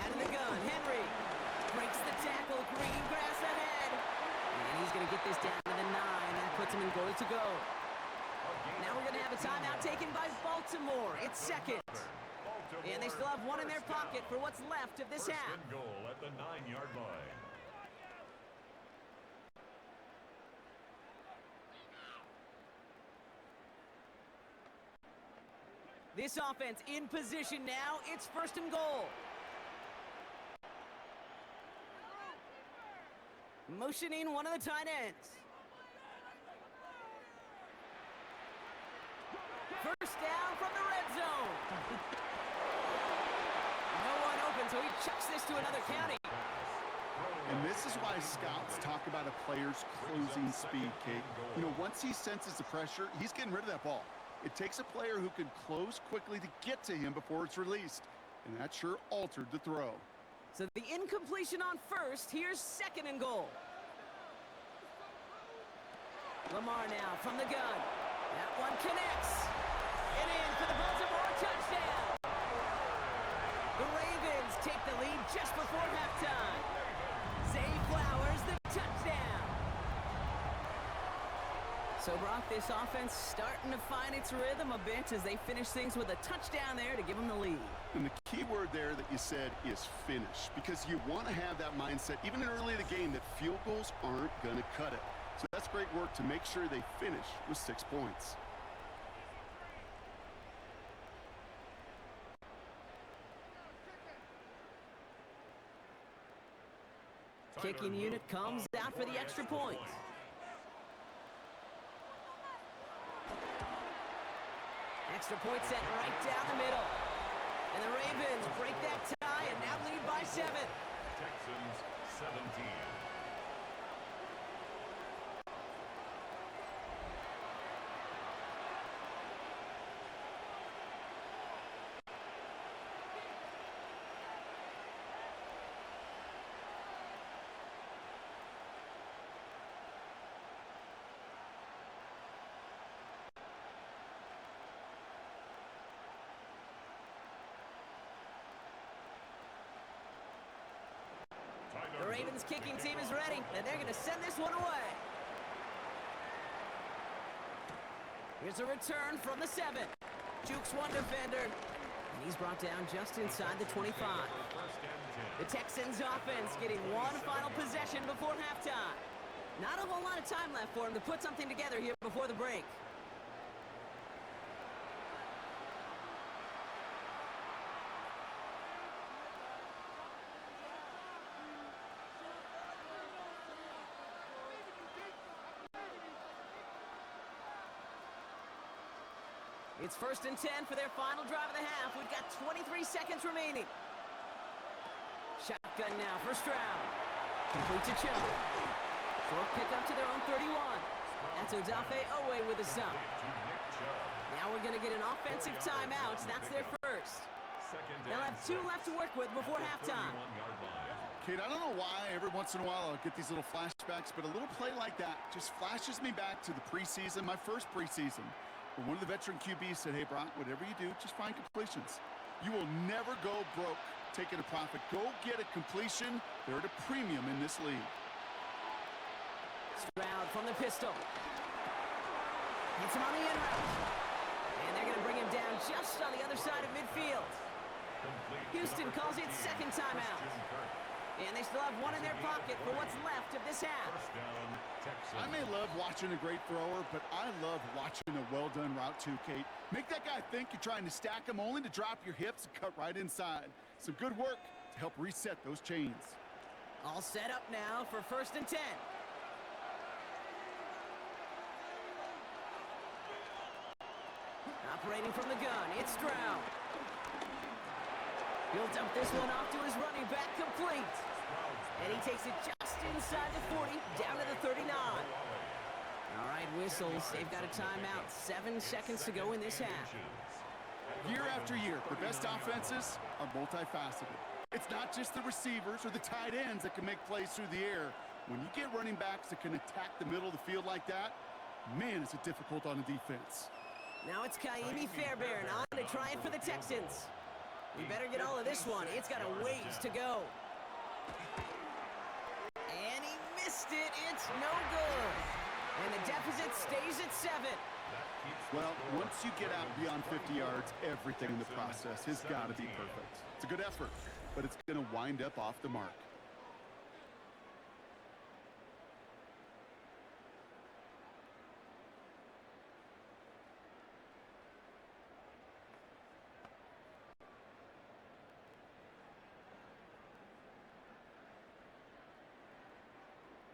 Out of the gun, Henry breaks the tackle. Green grass ahead. And he's going to get this down to the 9. That puts him in goal to go. Now we're going to have a timeout taken by Baltimore. It's 2nd. And they still have 1 in their pocket for what's left of this half. First and goal at the 9-yard line. This offense in position now. It's 1st and goal. Motioning one of the tight ends. First down from the red zone. No one open, so he chucks this to another county. And this is why scouts talk about a player's closing speed, Kate. You know, once he senses the pressure, he's getting rid of that ball. It takes a player who can close quickly to get to him before it's released. And that sure altered the throw. So the incompletion on first. Here's 2nd and goal. Lamar now from the gun. That one connects. And in for the Baltimore touchdown. The Ravens take the lead just before halftime. Zay Flowers, the touchdown. So, Brock, this offense starting to find its rhythm a bit as they finish things with a touchdown there to give them the lead. And the key word there that you said is finish, because you want to have that mindset, even early in the game, that field goals aren't going to cut it. So that's great work to make sure they finish with 6 points. Kicking unit comes out for the extra point. Extra point set right down the middle. And the Ravens break that tie and now lead by 7. Texans 17. The Ravens kicking team is ready, and they're going to send this one away. Here's a return from the 7. Jukes one defender, and he's brought down just inside the 25. The Texans offense getting one final possession before halftime. Not a whole lot of time left for him to put something together here before the break. It's 1st and 10 for their final drive of the half. We've got 23 seconds remaining. Shotgun now for Stroud. Complete to Chubb. Short pickup to their own 31. That's Odafe Owe with a stop. Now we're going to get an offensive timeout. That's their first. They'll have 2 left to work with before halftime. Kate, I don't know why every once in a while I'll get these little flashbacks, but a little play like that just flashes me back to the preseason, my first preseason. When one of the veteran QBs said, hey, Brock, whatever you do, just find completions. You will never go broke taking a profit. Go get a completion. They're at a premium in this league. Stroud from the pistol. Hits him on the in route. And they're going to bring him down just on the other side of midfield. Houston calls it second timeout. And they still have one in their pocket for what's left of this half. I may love watching a great thrower, but I love watching a well-done route too, Kate. Make that guy think you're trying to stack him only to drop your hips and cut right inside. Some good work to help reset those chains. All set up now for 1st and 10. Operating from the gun, it's Stroud. He'll dump this one off to his running back, complete. And he takes it just inside the 40, down to the 39. All right, whistles. They've got a timeout. 7 seconds to go in this half. Year after year, the best offenses are multifaceted. It's not just the receivers or the tight ends that can make plays through the air. When you get running backs that can attack the middle of the field like that, man, is it difficult on the defense. Now it's Kaimi Fairbairn on to try it for the Texans. We better get all of this one. It's got a ways to go. And he missed it. It's no good. And the deficit stays at 7. Well, once you get out beyond 50 yards, everything in the process has got to be perfect. It's a good effort, but it's going to wind up off the mark.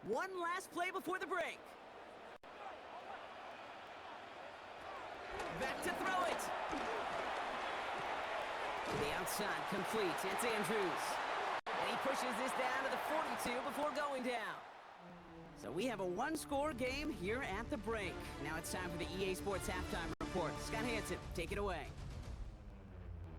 One last play before the break. Back to throw it. To the outside, complete. It's Andrews. And he pushes this down to the 42 before going down. So we have a one-score game here at the break. Now it's time for the EA Sports Halftime Report. Scott Hansen, take it away.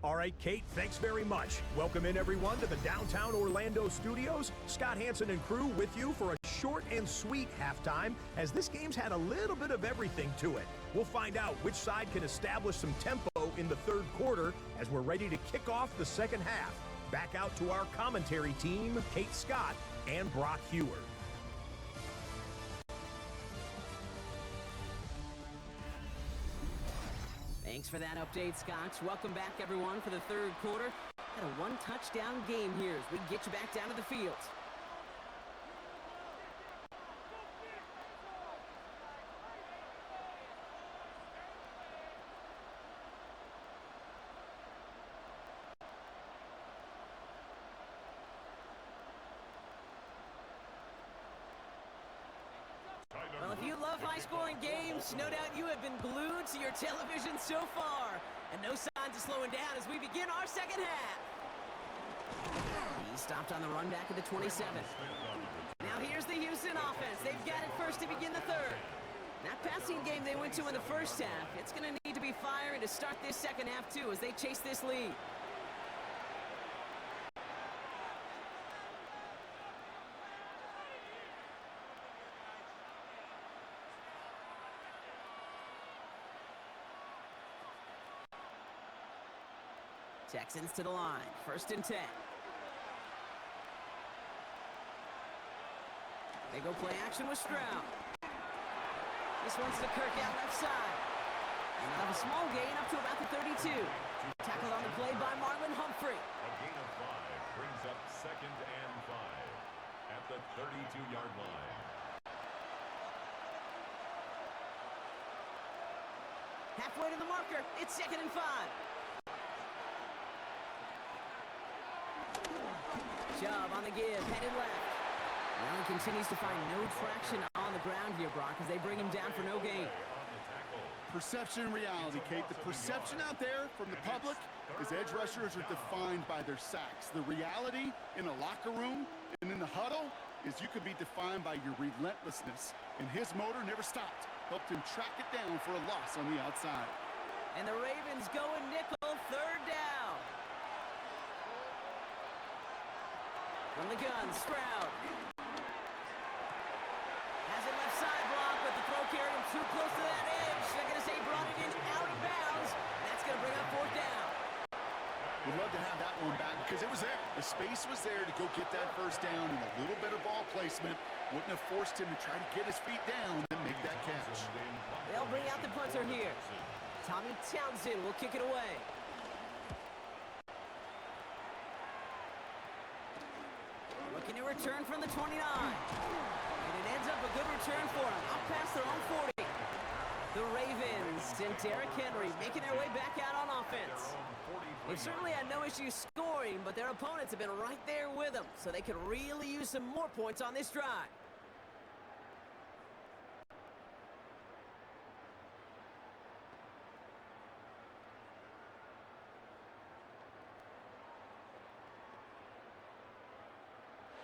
All right, Kate, thanks very much. Welcome in, everyone, to the downtown Orlando studios. Scott Hansen and crew with you for a short and sweet halftime, as this game's had a little bit of everything to it. We'll find out which side can establish some tempo in the third quarter as we're ready to kick off the second half. Back out to our commentary team, Kate Scott and Brock Hewer. Thanks for that update, Scott. Welcome back, everyone, for the third quarter. Got a one-touchdown game here as we get you back down to the field. Well, if you love high-scoring games, no doubt you have been glued to your television so far. And no signs of slowing down as we begin our second half. He stopped on the run back at the 27. Now here's the Houston offense. They've got it first to begin the third. That passing game they went to in the first half, it's going to need to be firing to start this second half, too, as they chase this lead. Texans to the line. 1st and 10. They go play action with Stroud. This one's to Kirk out left side. And they'll have a small gain up to about the 32. Tackled on the play by Marlon Humphrey. A gain of 5 brings up 2nd and 5 at the 32-yard line. Halfway to the marker, it's 2nd and 5. Chubb on the give, headed left. Allen continues to find no traction on the ground here, Brock, as they bring him down for no gain. Perception and reality, Kate. The perception out there from the public is edge rushers are defined by their sacks. The reality in a locker room and in the huddle is you could be defined by your relentlessness. And his motor never stopped. Helped him track it down for a loss on the outside. And the Ravens go in nickel, 3rd down. From the gun, Stroud. Has it left side block, but the throw carried him too close to that edge. They're going to say he brought it in out of bounds. That's going to bring up 4th down. We'd love to have that one back because it was there. The space was there to go get that 1st down, and a little bit of ball placement wouldn't have forced him to try to get his feet down and make that catch. They'll bring out the punter here. Tommy Townsend will kick it away. Looking to return from the 29. And it ends up a good return for him. Up past their own 40. The Ravens and Derrick Henry making their way back out on offense. They've certainly had no issue scoring, but their opponents have been right there with them, so they could really use some more points on this drive.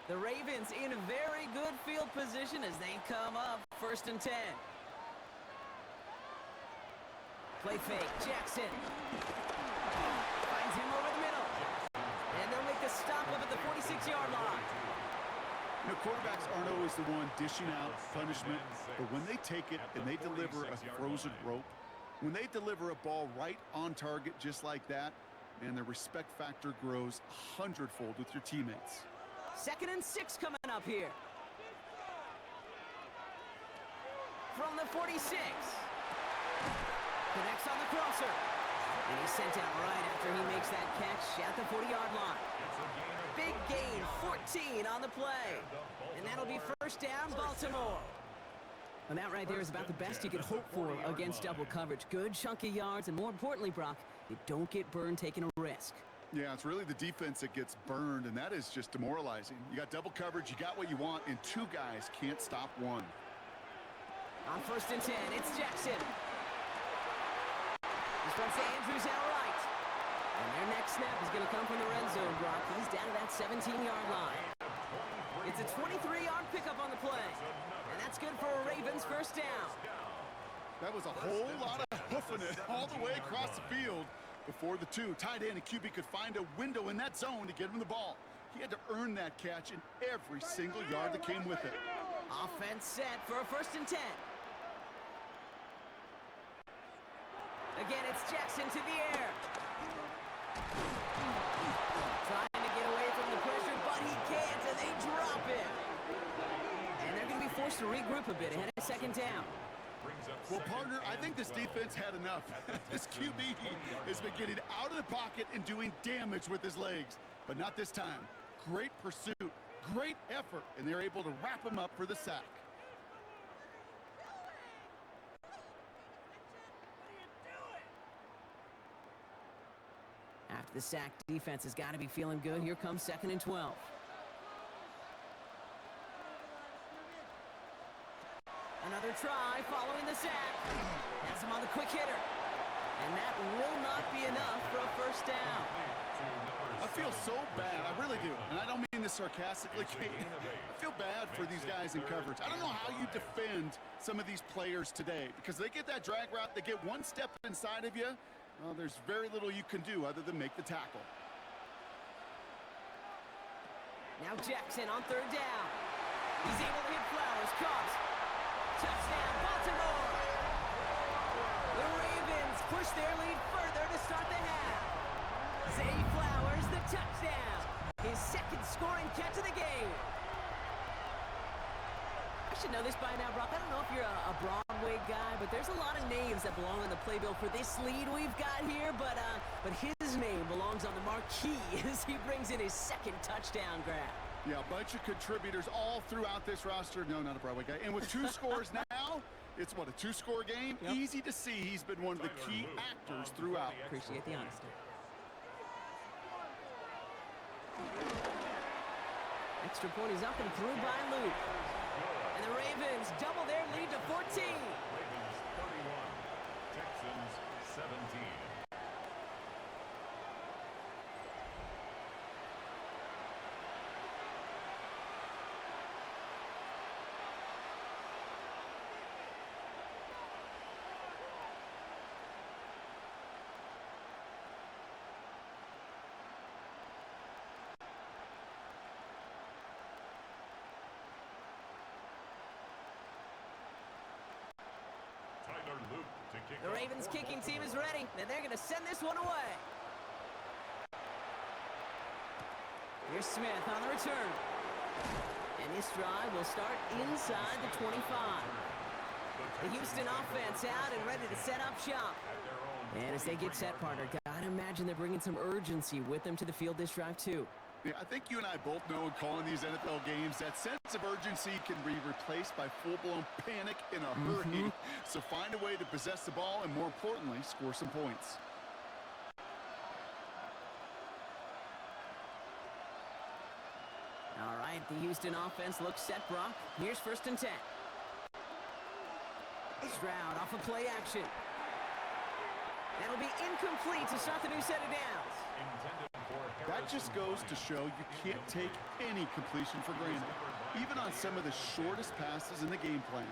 The Ravens in very good field position as they come up 1st and 10. Play fake, Jackson. Finds him over the middle. And they'll make the stop up at the 46-yard line. You know, quarterbacks aren't always the one dishing out punishment, but when they take it and they deliver a frozen rope, when they deliver a ball right on target just like that, man, their respect factor grows 100-fold with your teammates. 2nd and 6 coming up here. From the 46. Connects on the crosser. And he's sent out right after he makes that catch at the 40-yard line. Big gain, 14 on the play. And that'll be 1st down, Baltimore. And that right there is about the best you could hope for against double coverage. Good chunky yards, and more importantly, Brock, you don't get burned taking a risk. Yeah, it's really the defense that gets burned, and that is just demoralizing. You got double coverage, you got what you want, and 2 guys can't stop one. On 1st and 10, it's Jackson. He's going to say Andrews out right. And their next snap is going to come from the red zone, Brock. He's down to that 17-yard line. It's a 23-yard pickup on the play. And that's good for a Ravens 1st down. That was a whole lot of hoofing it all the way across the field before the 2. Tight end and QB could find a window in that zone to get him the ball. He had to earn that catch in every single yard that came with it. Offense set for a 1st and 10. Again, it's Jackson to the air. Trying to get away from the pressure, but he can't, and they drop him. And they're going to be forced to regroup a bit ahead of 2nd down. Well, partner, I think this defense had enough. This QB has been getting out of the pocket and doing damage with his legs, but not this time. Great pursuit, great effort, and they're able to wrap him up for the sack. After the sack, defense has got to be feeling good. Here comes 2nd and 12. Another try following the sack. Has him on the quick hitter. And that will not be enough for a 1st down. I feel so bad. I really do. And I don't mean this sarcastically, Kate. I feel bad for these guys in coverage. I don't know how you defend some of these players today because they get that drag route, they get one step inside of you. Well, there's very little you can do other than make the tackle. Now Jackson on 3rd down. He's able to hit Flowers. Caught. Touchdown, Baltimore. The Ravens push their lead further to start the half. Zay Flowers, the touchdown. His 2nd scoring catch of the game. I should know this by now, Brock. I don't know if you're a Broncos Broadway guy, but there's a lot of names that belong on the playbill for this lead we've got here, but his name belongs on the marquee as he brings in his second touchdown grab. Yeah, a bunch of contributors all throughout this roster. No, not a Broadway guy. And with 2 scores now, it's what, a 2-score game? Yep. Easy to see he's been one of the key actors throughout. Appreciate the honesty. Extra point is up and through by Luke. And the Ravens double their lead to 14. Ravens 31, Texans 17. The Ravens kicking team is ready, and they're going to send this one away. Here's Smith on the return. And this drive will start inside the 25. The Houston offense out and ready to set up shop. And as they get set, partner, gotta imagine they're bringing some urgency with them to the field this drive, too. Yeah, I think you and I both know in calling these NFL games that sense of urgency can be replaced by full-blown panic in a hurry. So find a way to possess the ball and, more importantly, score some points. All right, the Houston offense looks set, Brock. Here's 1st and 10. Stroud off of play action. That'll be incomplete to start the new set of downs. That just goes to show you can't take any completion for granted, even on some of the shortest passes in the game plan.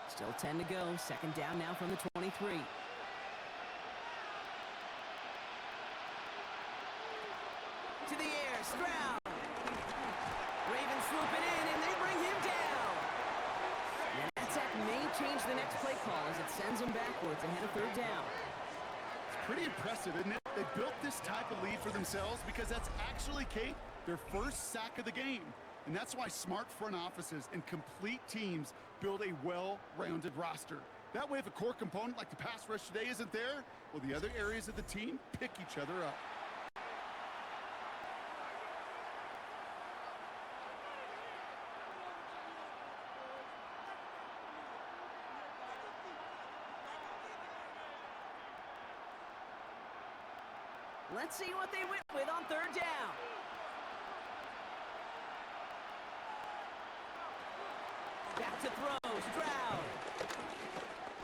Still 10 to go. 2nd down now from the 23. To the air, Stroud. Ravens swooping in, and they bring him down. And that sack may change the next play call as it sends them backwards ahead of 3rd down. It's pretty impressive, isn't it? They built this type of lead for themselves because that's actually, Kate, their first sack of the game. And that's why smart front offices and complete teams build a well-rounded roster. That way, if a core component like the pass rush today isn't there, well, the other areas of the team pick each other up. Let's see what they went with on 3rd down. Back to throw, Stroud.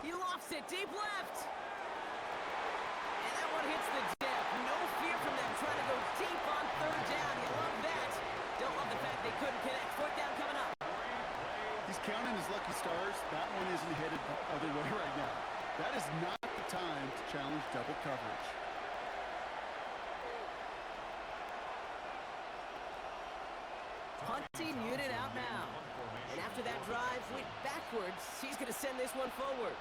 He lofts it deep left. And that one hits the deck. No fear from them trying to go deep on 3rd down. You love that. Don't love the fact they couldn't connect. 4th down coming up. He's counting his lucky stars. That one isn't headed the other way right now. That is not the time to challenge double coverage. Punting unit out now. And after that drive went backwards, he's going to send this one forward.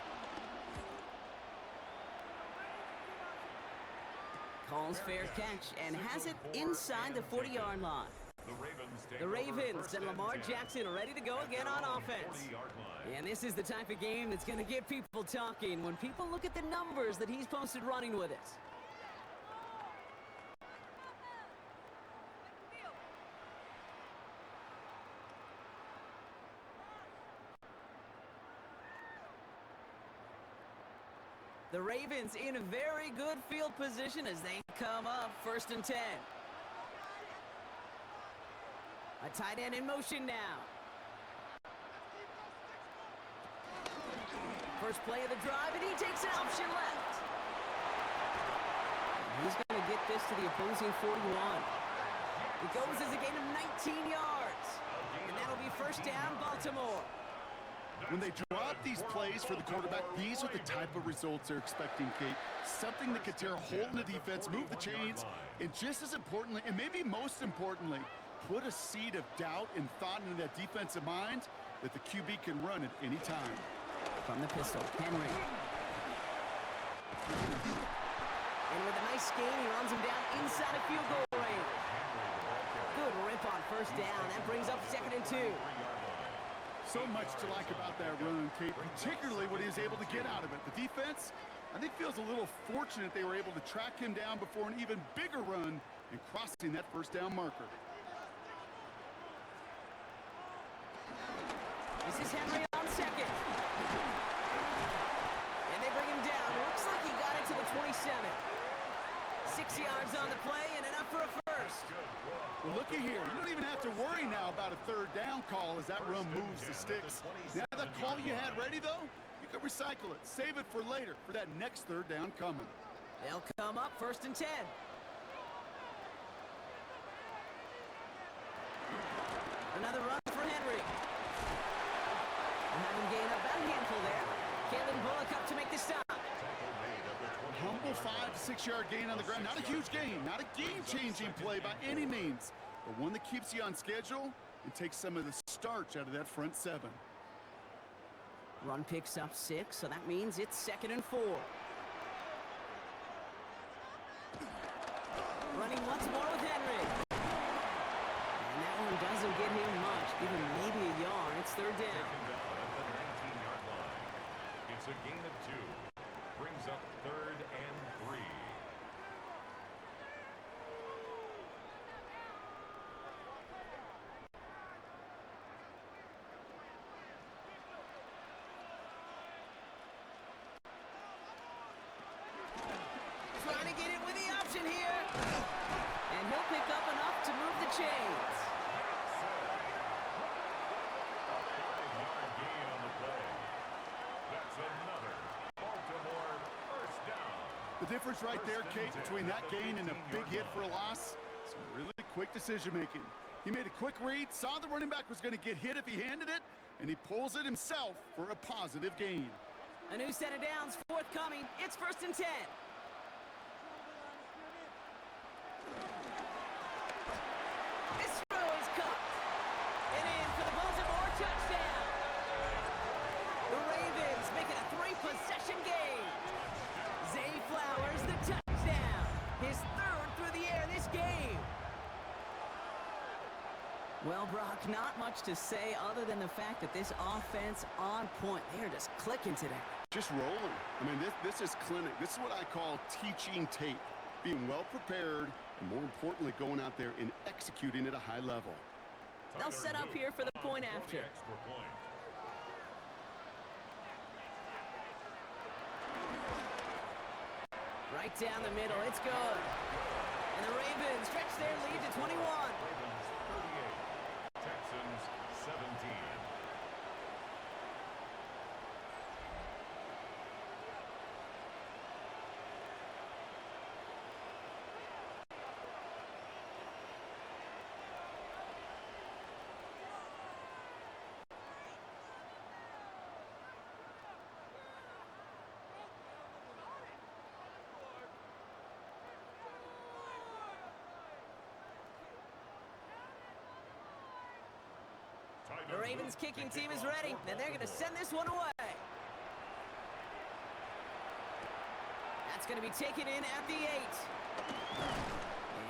Calls fair catch and has it inside the 40-yard line. The Ravens and Lamar Jackson are ready to go again on offense. And this is the type of game that's going to get people talking when people look at the numbers that he's posted running with it. The Ravens in a very good field position as they come up 1st and 10. A tight end in motion now. First play of the drive, and he takes an option left. He's going to get this to the opposing 41. It goes as a gain of 19 yards. And that'll be 1st down, Baltimore. When they drop these plays for the quarterback, these are the type of results they're expecting, Kate. Something that could tear a hole in the defense, move the chains, and just as importantly, and maybe most importantly, put a seed of doubt and thought into that defensive mind that the QB can run at any time. From the pistol, Henry. And with a nice gain, he runs him down inside of field goal range. Good rip on 1st first down. That brings up 2nd and 2. So much to like about that run, Kate, particularly what he was able to get out of it. The defense, I think, feels a little fortunate they were able to track him down before an even bigger run and crossing that first down marker. This is Henry on 2nd. And they bring him down. Looks like he got it to the 27. 6 yards on the play and enough for a first. Well, looky here. You don't even have to worry now about a third down call as that run moves the sticks. Now that call you had ready, though, you can recycle it. Save it for later for that next third down coming. They'll come up 1st and 10. Another run for Henry. We'll have him gain about a handful there. Kalen Bullock up to make the stop. Humble 5 to 6 yard gain on the ground. Not a huge gain, not a game-changing play by any means, but one that keeps you on schedule and takes some of the starch out of that front 7. Run picks up 6, so that means it's 2nd and 4. Running once more with Henry. And that one doesn't get him much. Give him maybe a yard. It's 3rd down. It's a gain of 2. Brings up 3rd and 3. Trying to get it with the option here. And he'll pick up enough to move the chains. A 5-yard gain on the play. That's another Baltimore first down. The difference right there, Kate, between that gain and a big hit for a loss, some really quick decision-making. He made a quick read, saw the running back was going to get hit if he handed it, and he pulls it himself for a positive gain. A new set of downs forthcoming. It's 1st and 10. This throw is caught. And in for the Baltimore touchdown. The Ravens make it a 3-possession game. Zay Flowers the touchdown. His 3rd through the air this game. Well, Brock, not much to say other than the fact that this offense on point. They are just clicking today. Just rolling. I mean, this is clinic. This is what I call teaching tape. Being well prepared, and more importantly, going out there and executing at a high level. They'll set up here for the point after. Extra point. Right down the middle, it's good. And the Ravens stretch their lead to 21. Ravens 38. Texans 17. The Ravens kicking team is ready, and they're going to send this one away. That's going to be taken in at the 8.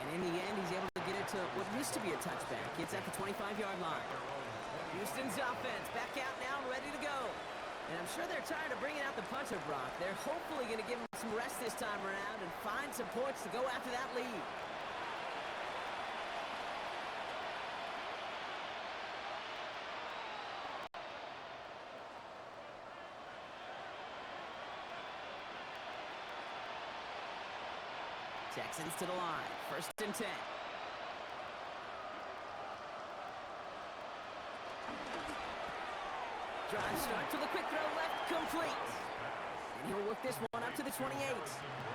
And in the end, he's able to get it to what used to be a touchback. It's at the 25-yard line. Houston's offense back out now and ready to go. And I'm sure they're tired of bringing out the punter, Brock. They're hopefully going to give him some rest this time around and find some points to go after that lead. Texans to the line. 1st and 10. Drive starts with a quick throw left, complete. And he'll work this one up to the 28.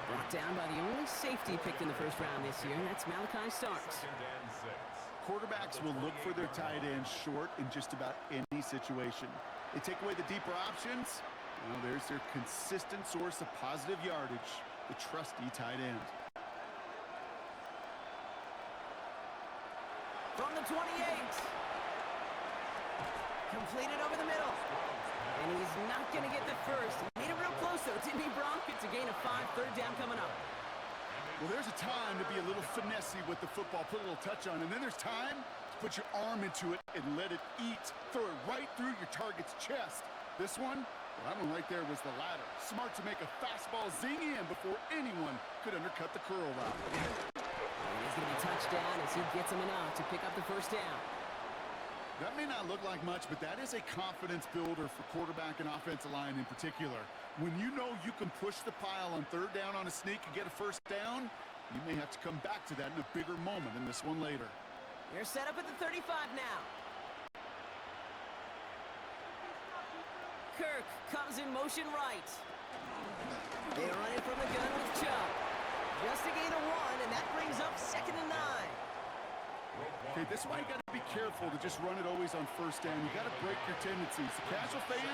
Brought down by the only safety picked in the 1st round this year, and that's Malachi Starks. 2nd and 6. Quarterbacks will look for their tight end short in just about any situation. They take away the deeper options. Well, there's their consistent source of positive yardage, the trusty tight end. From the 28. Completed over the middle. And he's not going to get the first. He made it real close, though, didn't he, Bronk? It's a gain of 5, 3rd down coming up. Well, there's a time to be a little finessey with the football, put a little touch on, and then there's time to put your arm into it and let it eat. Throw it right through your target's chest. This one, well, that one right there was the latter. Smart to make a fastball zing in before anyone could undercut the curl route. And he's going to be touchdown as he gets him enough to pick up the first down. That may not look like much, but that is a confidence builder for quarterback and offensive line in particular. When you know you can push the pile on third down on a sneak and get a first down, you may have to come back to that in a bigger moment than this one later. They're set up at the 35 now. Kirk comes in motion right. They run it from the gun with Chubb. Just a gain of 1, and that brings up 2nd and 9. Okay, this is why you got to be careful to just run it always on first down. You got to break your tendencies. The casual fan,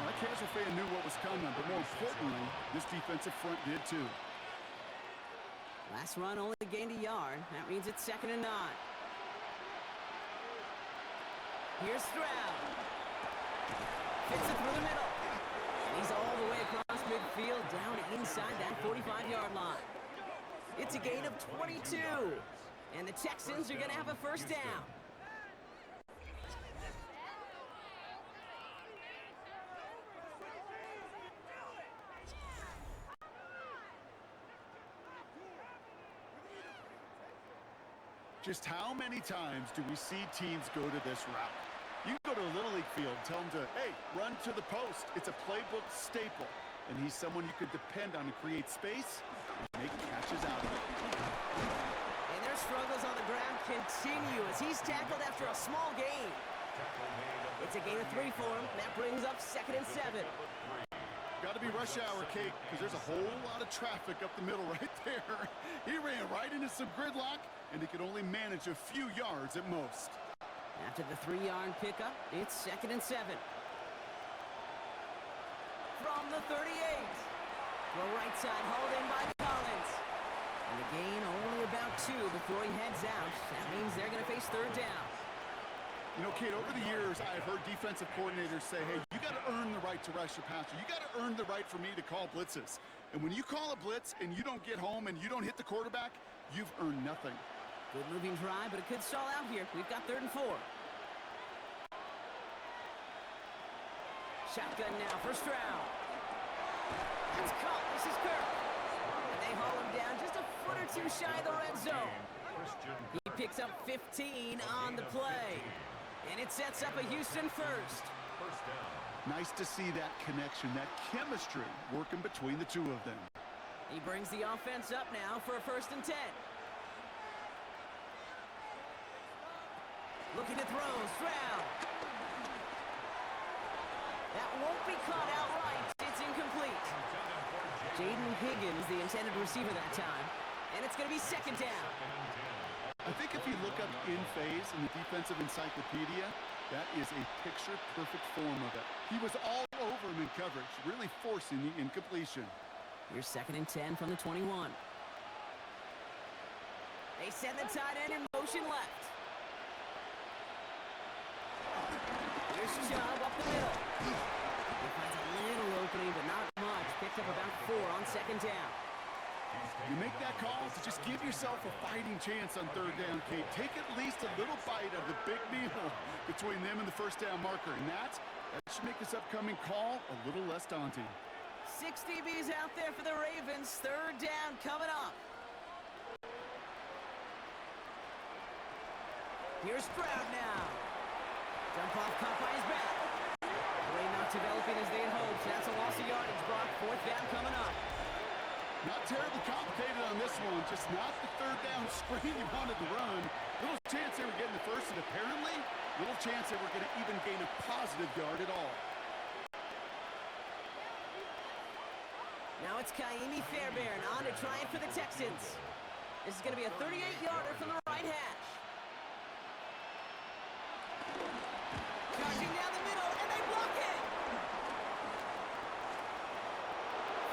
well, that casual fan knew what was coming, but more importantly, this defensive front did too. Last run only gained a yard. That means it's 2nd and 9. Here's Stroud. Fits it through the middle. And he's all the way across midfield down inside that 45-yard line. It's a gain of 22. And the Texans are going to have a first down. Just how many times do we see teams go to this route? You can go to a Little League field, tell them to, hey, run to the post. It's a playbook staple. And he's someone you could depend on to create space and make catches out of it. And their struggles on the ground continue as he's tackled after a small gain. It's a gain of 3 for him. That brings up 2nd and 7. Got to be rush hour, Kate, because there's a whole lot of traffic up the middle right there. He ran right into some gridlock, and he could only manage a few yards at most. After the 3-yard pickup, it's 2nd and 7. From the 38. The right side hauled in by Collins. And the gain only about 2 before he heads out. That means they're going to face third down. You know, Kate, over the years, I've heard defensive coordinators say, hey, you got to earn the right to rush your passer. You got to earn the right for me to call blitzes. And when you call a blitz and you don't get home and you don't hit the quarterback, you've earned nothing. Good moving drive, but it could stall out here. We've got 3rd and 4. Shotgun now for Stroud. That's caught. This is Kirk. And they haul him down just a foot or 2 shy of the red zone. He picks up 15 on the play. And it sets up a Houston first. Nice to see that connection, that chemistry working between the two of them. He brings the offense up now for a 1st and 10. Looking to throw, Stroud. That won't be caught outright. It's incomplete. Jaden Higgins, the intended receiver that time. And it's going to be 2nd down. I think if you look up in phase in the defensive encyclopedia, that is a picture-perfect form of it. He was all over him in coverage, really forcing the incompletion. Here's 2nd and 10 from the 21. They send the tight end in motion left. Here's Chubb up the middle. He finds a little opening, but not much. Picked up about 4 on 2nd down. You make that call to just give yourself a fighting chance on 3rd down, Kate. Take at least a little bite of the big meal between them and the first down marker. And that should make this upcoming call a little less daunting. 6 DBs out there for the Ravens. 3rd down coming up. Here's Stroud now. Jump off caught by his back. Play not developing as they had hoped. That's a loss of yardage, Brock. 4th down coming up. Not terribly complicated on this one. Just not the 3rd down screen you wanted to run. Little chance they were getting the first, and apparently, little chance they were going to even gain a positive yard at all. Now it's Kaimi Fairbairn on to try it for the Texans. This is going to be a 38-yarder from the right hash. Charging down the middle, and they block it!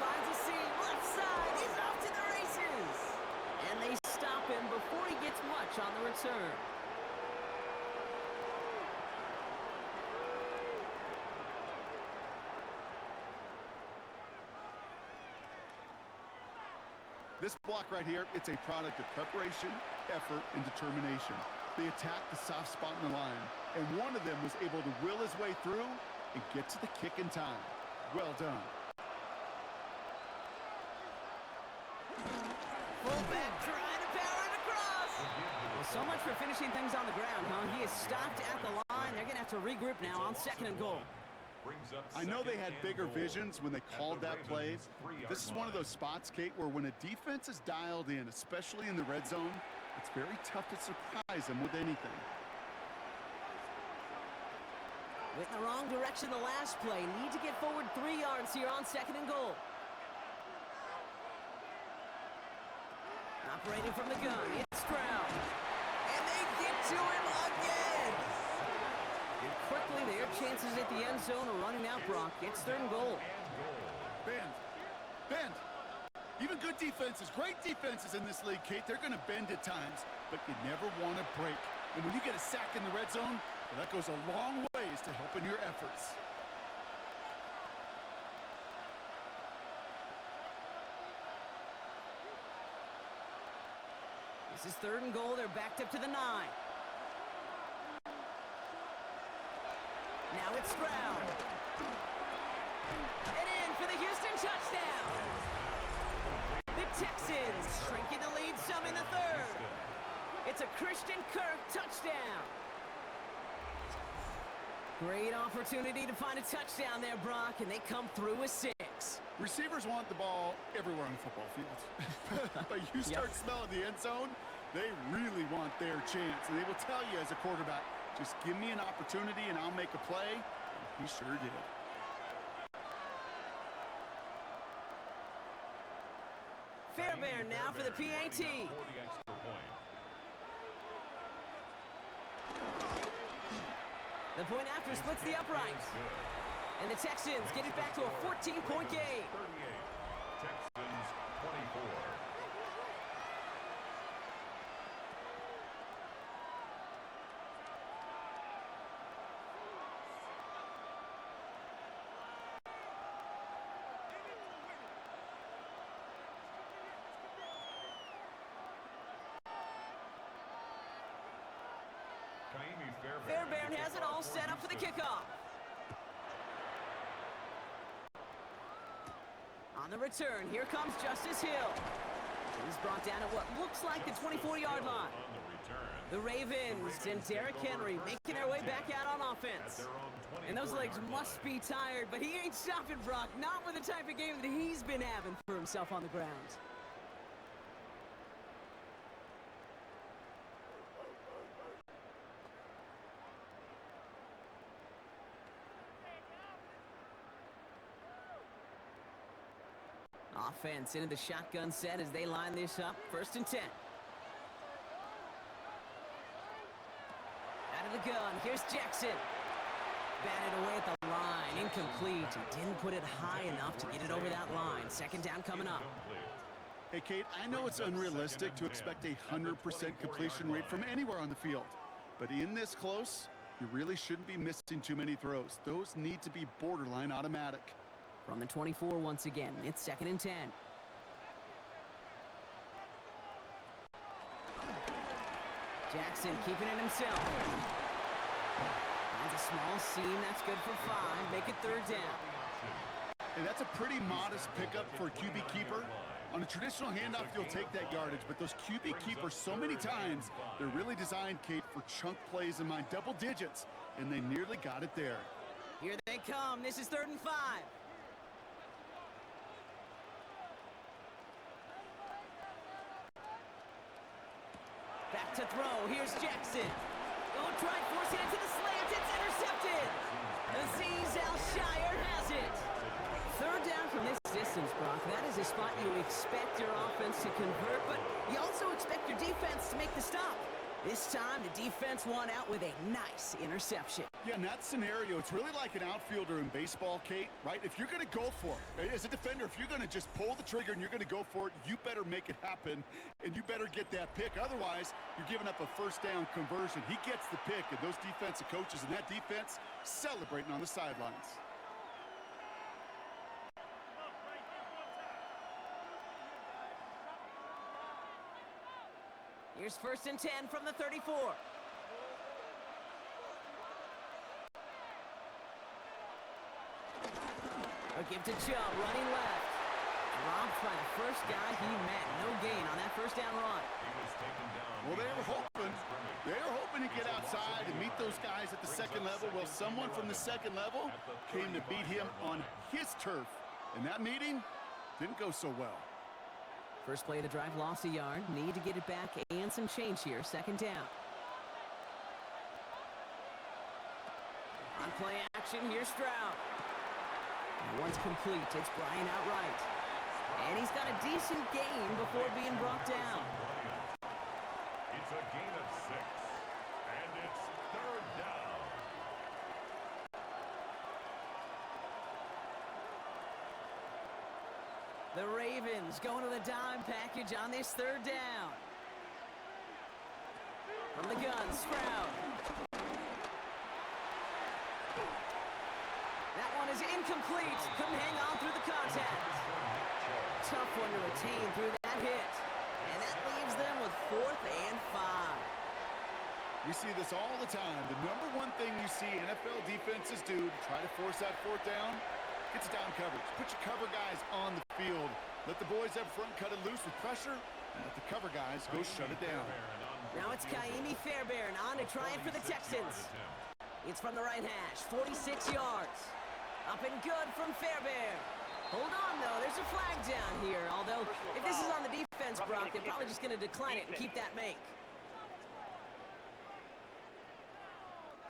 Finds a seam, left side, he's off to the races! And they stop him before he gets much on the return. This block right here, it's a product of preparation, effort, and determination. They attacked the soft spot in the line, and one of them was able to will his way through and get to the kick in time. Well done. Fullback trying to power it across. Well, so much for finishing things on the ground, huh? He is stopped at the line. They're going to have to regroup now on 2nd and goal. I know they had bigger visions when they called that play. This is one of those spots, Kate, where when a defense is dialed in, especially in the red zone, it's very tough to surprise them with anything. Went in the wrong direction the last play. Need to get forward 3 yards here on 2nd and goal. Operating from the gun, it's Stroud. And they get to him again. And quickly, their chances at the end zone are running out, Brock. It's 3rd and goal. Bend. Even good defenses, great defenses in this league, Kate, they're going to bend at times, but you never want to break. And when you get a sack in the red zone, well, that goes a long ways to helping your efforts. This is 3rd and goal. They're backed up to the 9. Now it's Stroud. And in for the Houston touchdown. The Texans shrinking the lead some in the 3rd. It's a Christian Kirk touchdown. Great opportunity to find a touchdown there, Brock, and they come through with 6. Receivers want the ball everywhere on the football field. But you start smelling the end zone, they really want their chance. And they will tell you as a quarterback, just give me an opportunity and I'll make a play. And he sure did. Fairbairn now for the PAT. The point after splits the uprights. And the Texans get it back to a 14-point game. 38, Texans 24. Fairbairn has it all set up for the kickoff. On the return, here comes Justice Hill. He's brought down at what looks like the 24-yard line. The Ravens and Derrick Henry making their way back out on offense. And those legs must be tired, but he ain't stopping, Brock. Not with the type of game that he's been having for himself on the ground. Offense into the shotgun set as they line this up. 1st and 10. Out of the gun, here's Jackson. Batted away at the line, incomplete. He didn't put it high enough to get it over that line. 2nd down coming up. Hey, Kate, I know it's unrealistic to expect a 100% completion rate from anywhere on the field. But in this close, you really shouldn't be missing too many throws. Those need to be borderline automatic. From the 24 once again, it's 2nd and 10. Jackson keeping it himself. Finds a small seam, that's good for 5. Make it 3rd down. And that's a pretty modest pickup for a QB keeper. On a traditional handoff, you'll take that yardage, but those QB keepers, so many times, they're really designed, Kate, for chunk plays in mind, double digits, and they nearly got it there. Here they come. This is 3rd and 5. Back to throw. Here's Jackson. Going to try and force it into the slant. It's intercepted. Aziz Al-Shire has it. 3rd down from this distance, Brock. That is a spot you expect your offense to convert, but you also expect your defense to make the stop. This time, the defense won out with a nice interception. Yeah, in that scenario, it's really like an outfielder in baseball, Kate, right? If you're going to go for it, as a defender, if you're going to just pull the trigger and you're going to go for it, you better make it happen, and you better get that pick. Otherwise, you're giving up a 1st down conversion. He gets the pick, and those defensive coaches and that defense celebrating on the sidelines. Here's 1st and 10 from the 34. A give to Chubb, running left. Dropped by the first guy he met. No gain on that first down run. He was taken down. Well, they were hoping to get outside and meet those guys at the second level. Well, someone from the second level came to beat him on his turf. And that meeting didn't go so well. First play of the drive, lost a yard. Need to get it back and some change here. Second down. On play action, here's Stroud. And once complete, it's Bryant outright. And he's got a decent gain before being brought down. It's a gain of 6. And it's third down. The Ravens going to the dime package on this third down. From the gun, Stroud. That one is incomplete. Couldn't hang on through the contact. Tough one to retain through that hit. And that leaves them with 4th and 5. We see this all the time. The number one thing you see NFL defenses do to try to force that fourth down, it's down coverage. Put your cover guys on the field. Let the boys up front cut it loose with pressure, and let the cover guys go shut it down. Now it's Kaimi Fairbairn on to try it for the Texans. It's from the right hash, 46 yards. Up and good from Fairbairn. Hold on, though. There's a flag down here. Although, if this is on the defense, Brock, they're probably just going to decline it and keep that make.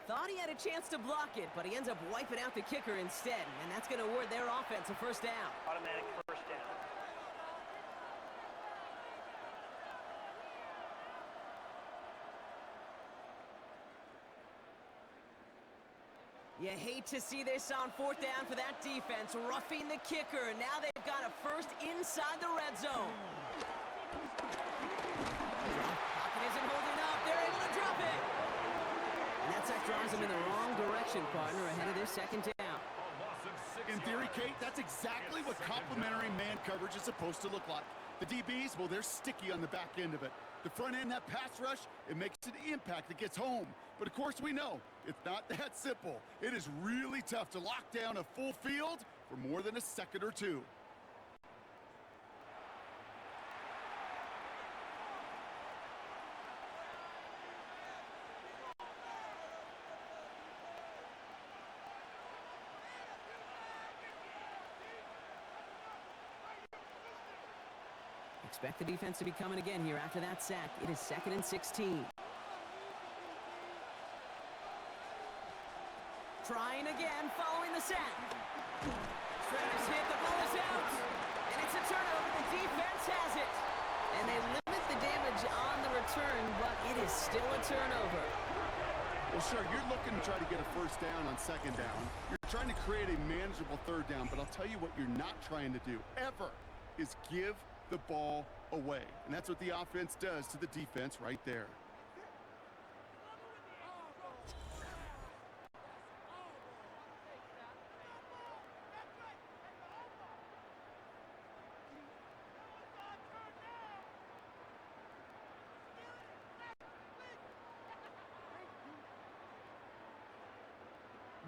Thought he had a chance to block it, but he ends up wiping out the kicker instead. And that's going to award their offense a first down. Automatic first down. You hate to see this on fourth down for that defense, roughing the kicker. Now they've got a first inside the red zone. Pocket isn't holding up. They're able to drop it. And that sack drives them in the wrong direction, partner, ahead of their second down. In theory, Kate, that's exactly what complimentary man coverage is supposed to look like. The DBs, well, they're sticky on the back end of it. The front end, that pass rush, it makes an impact that gets home. But of course we know, it's not that simple. It is really tough to lock down a full field for more than a second or two. Expect the defense to be coming again here after that sack. It is 2nd and 16. Trying again, following the sack. Stratus hit, the ball is out. And it's a turnover, the defense has it. And they limit the damage on the return, but it is still a turnover. Well, sure, you're looking to try to get a first down on second down. You're trying to create a manageable third down, but I'll tell you what you're not trying to do, ever, is give the ball away. And that's what the offense does to the defense right there.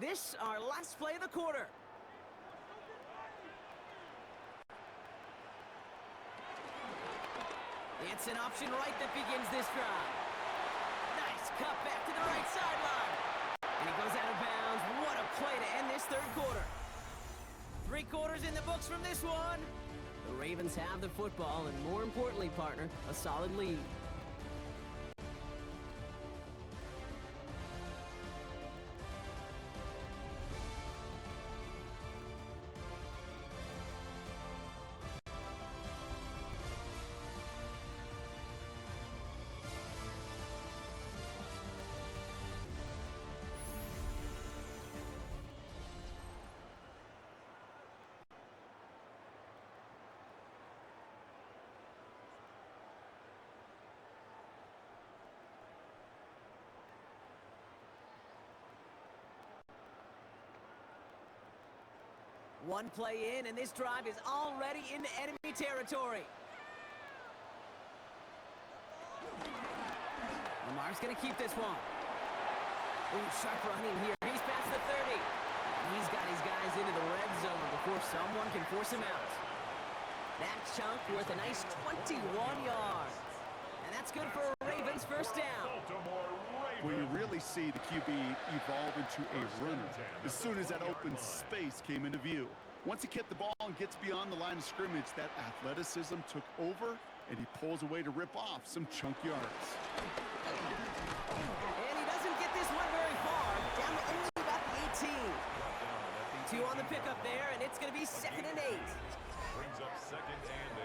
This, our last play of the quarter. It's an option right that begins this drive. Nice cut back to the right sideline. And he goes out of bounds. What a play to end this third quarter. 3 quarters in the books from this one. The Ravens have the football, and more importantly, partner, a solid lead. One play in, and this drive is already into enemy territory. Lamar's going to keep this one. Ooh, sharp running here. He's past the 30. he's got his guys into the red zone before someone can force him out. That chunk worth a nice 21 yards. And that's good for a Ravens first down. Well, you really see the QB evolve into a runner as soon as that open space came into view. Once he kept the ball and gets beyond the line of scrimmage, that athleticism took over, and he pulls away to rip off some chunk yards. And he doesn't get this one very far, down to only about the 18. 2 on the pickup there, and it's going to be 2nd and 8. Brings up 2nd and 8.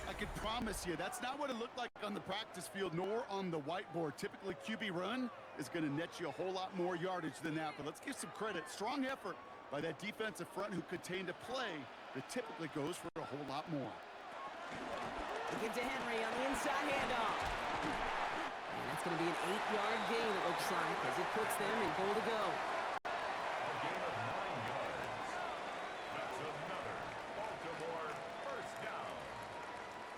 I can promise you that's not what it looked like on the practice field nor on the whiteboard. Typically, QB run is going to net you a whole lot more yardage than that. But let's give some credit. Strong effort by that defensive front who contained a play that typically goes for a whole lot more. Get to Henry on the inside handoff. And that's going to be an 8-yard gain, it looks like, as it puts them in goal to go. A gain of 9 yards. That's another Baltimore first down.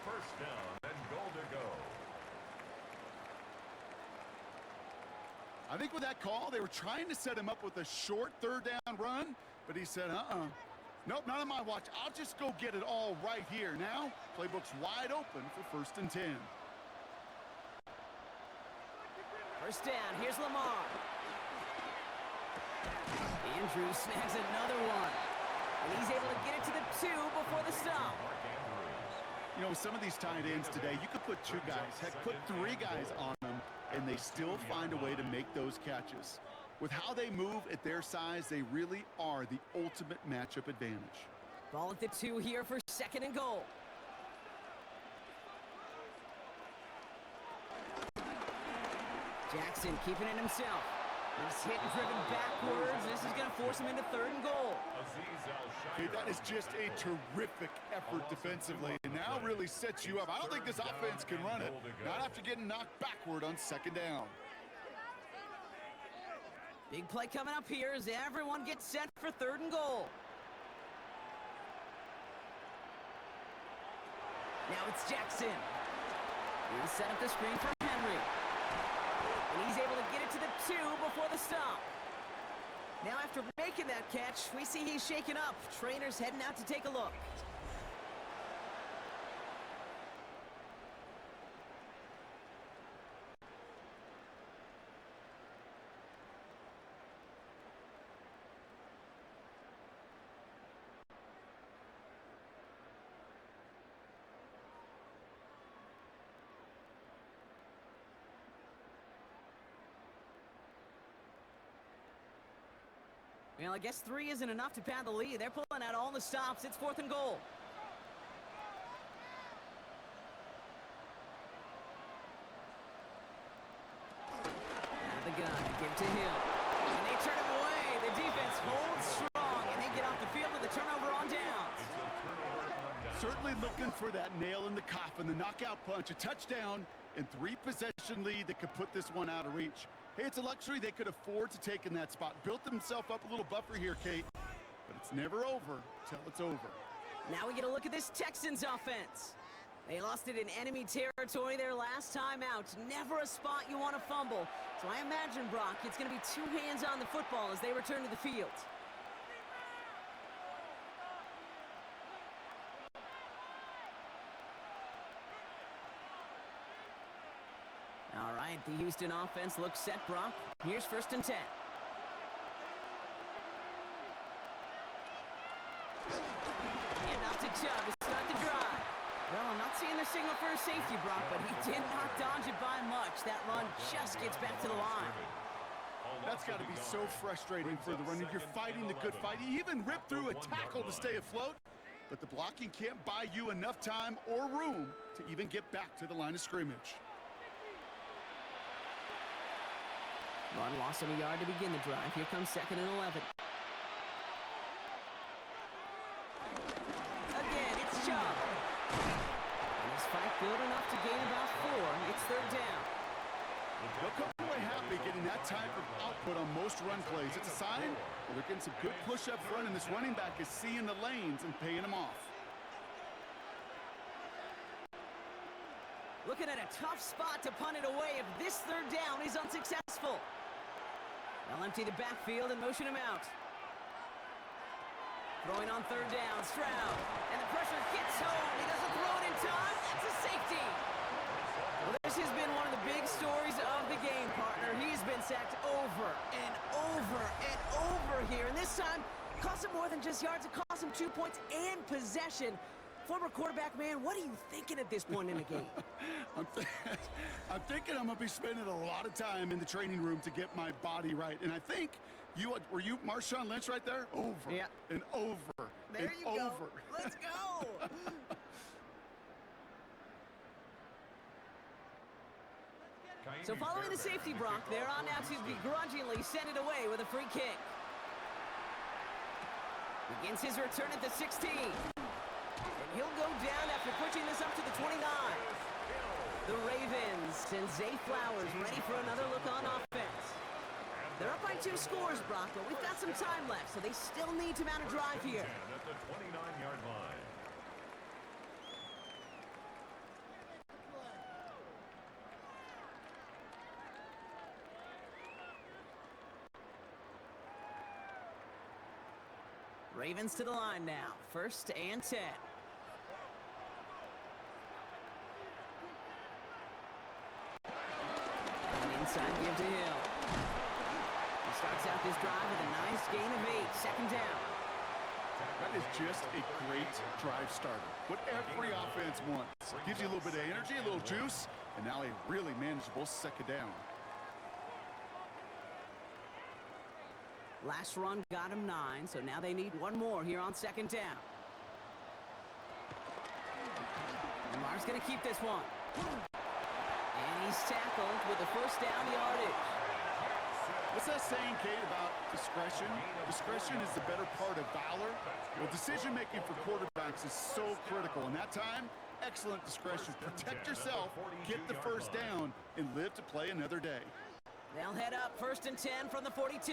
First down and goal to go. I think with that call, they were trying to set him up with a short 3rd down run, but he said, nope, not on my watch. I'll just go get it all right here. Now, playbook's wide open for 1st and 10. First down, here's Lamar. Andrews snags another one. And he's able to get it to the 2 before the stop. You know, with some of these tight ends today, you could put 2 guys, heck, put 3 guys on them, and they still find a way to make those catches. With how they move at their size, they really are the ultimate matchup advantage. Ball at the 2 here for 2nd and goal. Jackson keeping it himself. He's hit and driven backwards. This is going to force him into 3rd and goal. Hey, that is just a terrific effort defensively, and now really sets you up. I don't think this offense can run it, not after getting knocked backward on 2nd down. Big play coming up here as everyone gets set for 3rd and goal. Now it's Jackson. He'll set up the screen for Henry. And he's able to get it to the 2 before the stop. Now after making that catch, we see he's shaken up. Trainer's heading out to take a look. Well, I guess 3 isn't enough to pad the lead. They're pulling out all the stops. It's 4th and goal. Out of the gun, give it to Hill. And they turn him away. The defense holds strong, and they get off the field with a turnover on downs. Certainly looking for that nail in the coffin, the knockout punch, a touchdown, and 3-possession lead that could put this one out of reach. Hey, it's a luxury they could afford to take in that spot. Built themselves up a little buffer here, Kate, but it's never over till it's over. Now we get a look at this Texans offense. They lost it in enemy territory their last time out. Never a spot you want to fumble. So I imagine, Brock, it's going to be 2 hands on the football as they return to the field. All right, the Houston offense looks set, Brock. Here's 1st and 10. And off to Chubb to start the drive. Well, I'm not seeing the signal for a safety, Brock, but he did not dodge it by much. That run just gets back to the line. That's got to be so frustrating for the runner. You're fighting the good fight. You even rip through a tackle to stay afloat, but the blocking can't buy you enough time or room to even get back to the line of scrimmage. Run loss of a yard to begin the drive. Here comes 2nd and 11. Again, it's Chubb. And his fight good enough to gain about 4. It's 3rd down. They'll come away happy getting that type of output on most run plays. It's a sign that they're getting some good push up front, and this running back is seeing the lanes and paying them off. Looking at a tough spot to punt it away if this 3rd down is unsuccessful. They'll empty the backfield and motion him out. Throwing on third down, Stroud. And the pressure gets home. He doesn't throw it in time. That's a safety. Well, this has been one of the big stories of the game, partner. He's been sacked over and over and over here. And this time, cost him more than just yards. It cost him 2 points and possession. Former quarterback, man, what are you thinking at this point in the game? I'm thinking I'm going to be spending a lot of time in the training room to get my body right. And I think were you Marshawn Lynch right there? Over and over there and you over. Go. Let's go. So following the safety, Brock, they're on now to begrudgingly send it away with a free kick. Begins his return at the 16. And he'll go down after pushing this up to the 29. The Ravens send Zay Flowers ready for another look on offense. They're up by 2 scores, Brock, but we've got some time left, so they still need to mount a drive here. At the 29-yard line. Ravens to the line now. 1st and 10. An inside give to Hill. He starts out this drive with a nice gain of 8. 2nd down. That is just a great drive starter. What every offense wants. Gives you a little bit of energy, a little juice, and now a really manageable 2nd down. Last run got him 9, so now they need one more here on 2nd down. Lamar's going to keep this one. And he's tackled with the 1st down yardage. What's that saying, Kate, about discretion? Discretion is the better part of valor. Well, decision-making for quarterbacks is so critical. And that time, excellent discretion. Protect yourself, get the 1st down, and live to play another day. They'll head up 1st and 10 from the 42.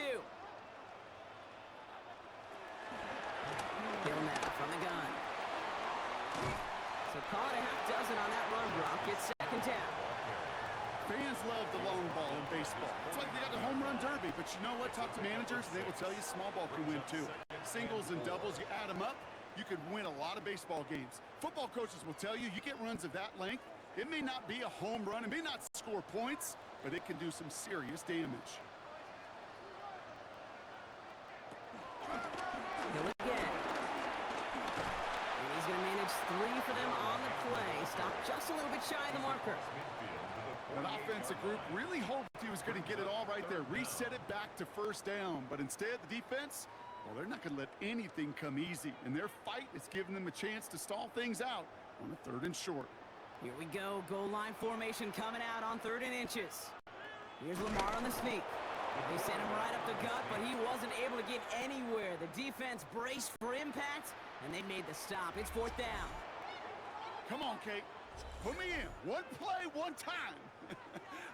Hill now from the gun. So call it a half dozen on that run, Brock. It's 2nd down. Fans love the long ball in baseball. It's like they got the home run derby, but you know what? Talk to managers, and they will tell you small ball can win too. Singles and doubles, you add them up, you could win a lot of baseball games. Football coaches will tell you, you get runs of that length, it may not be a home run, it may not score points, but it can do some serious damage. Hill again. And he's going to manage 3 for them on the play. Stop just a little bit shy of the marker. That offensive group really hoped he was going to get it all right there. Reset it back to 1st down. But instead, the defense, well, they're not going to let anything come easy. And their fight is giving them a chance to stall things out on a 3rd and short. Here we go. Goal line formation coming out on 3rd and inches. Here's Lamar on the sneak. They sent him right up the gut, but he wasn't able to get anywhere. The defense braced for impact, and they made the stop. It's 4th down. Come on, Kate. Put me in. One play, one time.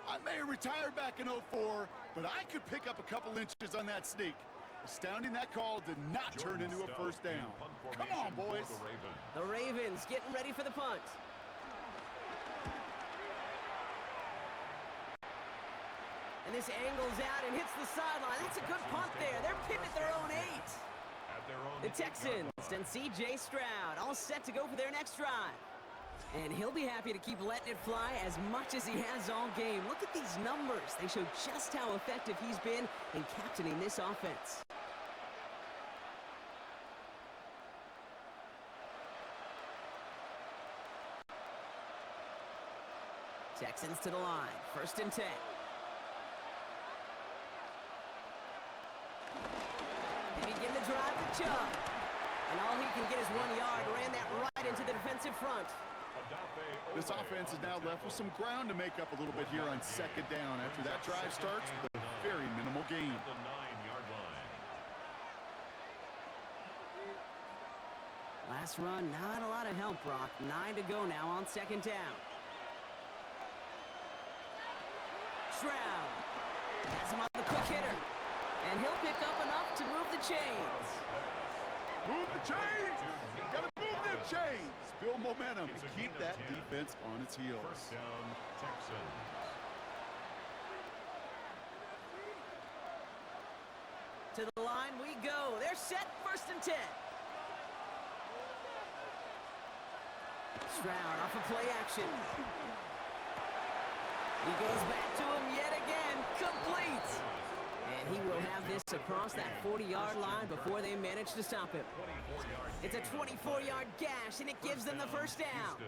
I may have retired back in 04, but I could pick up a couple inches on that sneak. Astounding that call did not turn into a 1st down. Come on, boys. The Ravens getting ready for the punt. And this angles out and hits the sideline. That's a good punt there. They're pinned at their own 8. The Texans and C.J. Stroud all set to go for their next drive. And he'll be happy to keep letting it fly as much as he has all game. Look at these numbers. They show just how effective he's been in captaining this offense. Texans to the line. 1st and 10. They begin the drive to Chubb. And all he can get is 1 yard. Ran that right into the defensive front. This offense is now left with some ground to make up a little bit here on 2nd down after that drive starts with a very minimal gain. The 9-yard line. Last run, not a lot of help, Brock. 9 to go now on 2nd down. Stroud has him on the quick hitter. And he'll pick up enough to move the chains. Move the chains! Gotta move them chains! Build momentum and keep that defense on its heels. 1st down, Texans. To the line we go. They're set, 1st and 10. Stroud off of play action. He goes back to him yet again. Complete. And he will have this across that 40-yard line before they manage to stop him. It's a 24-yard gash, and it gives them the first down.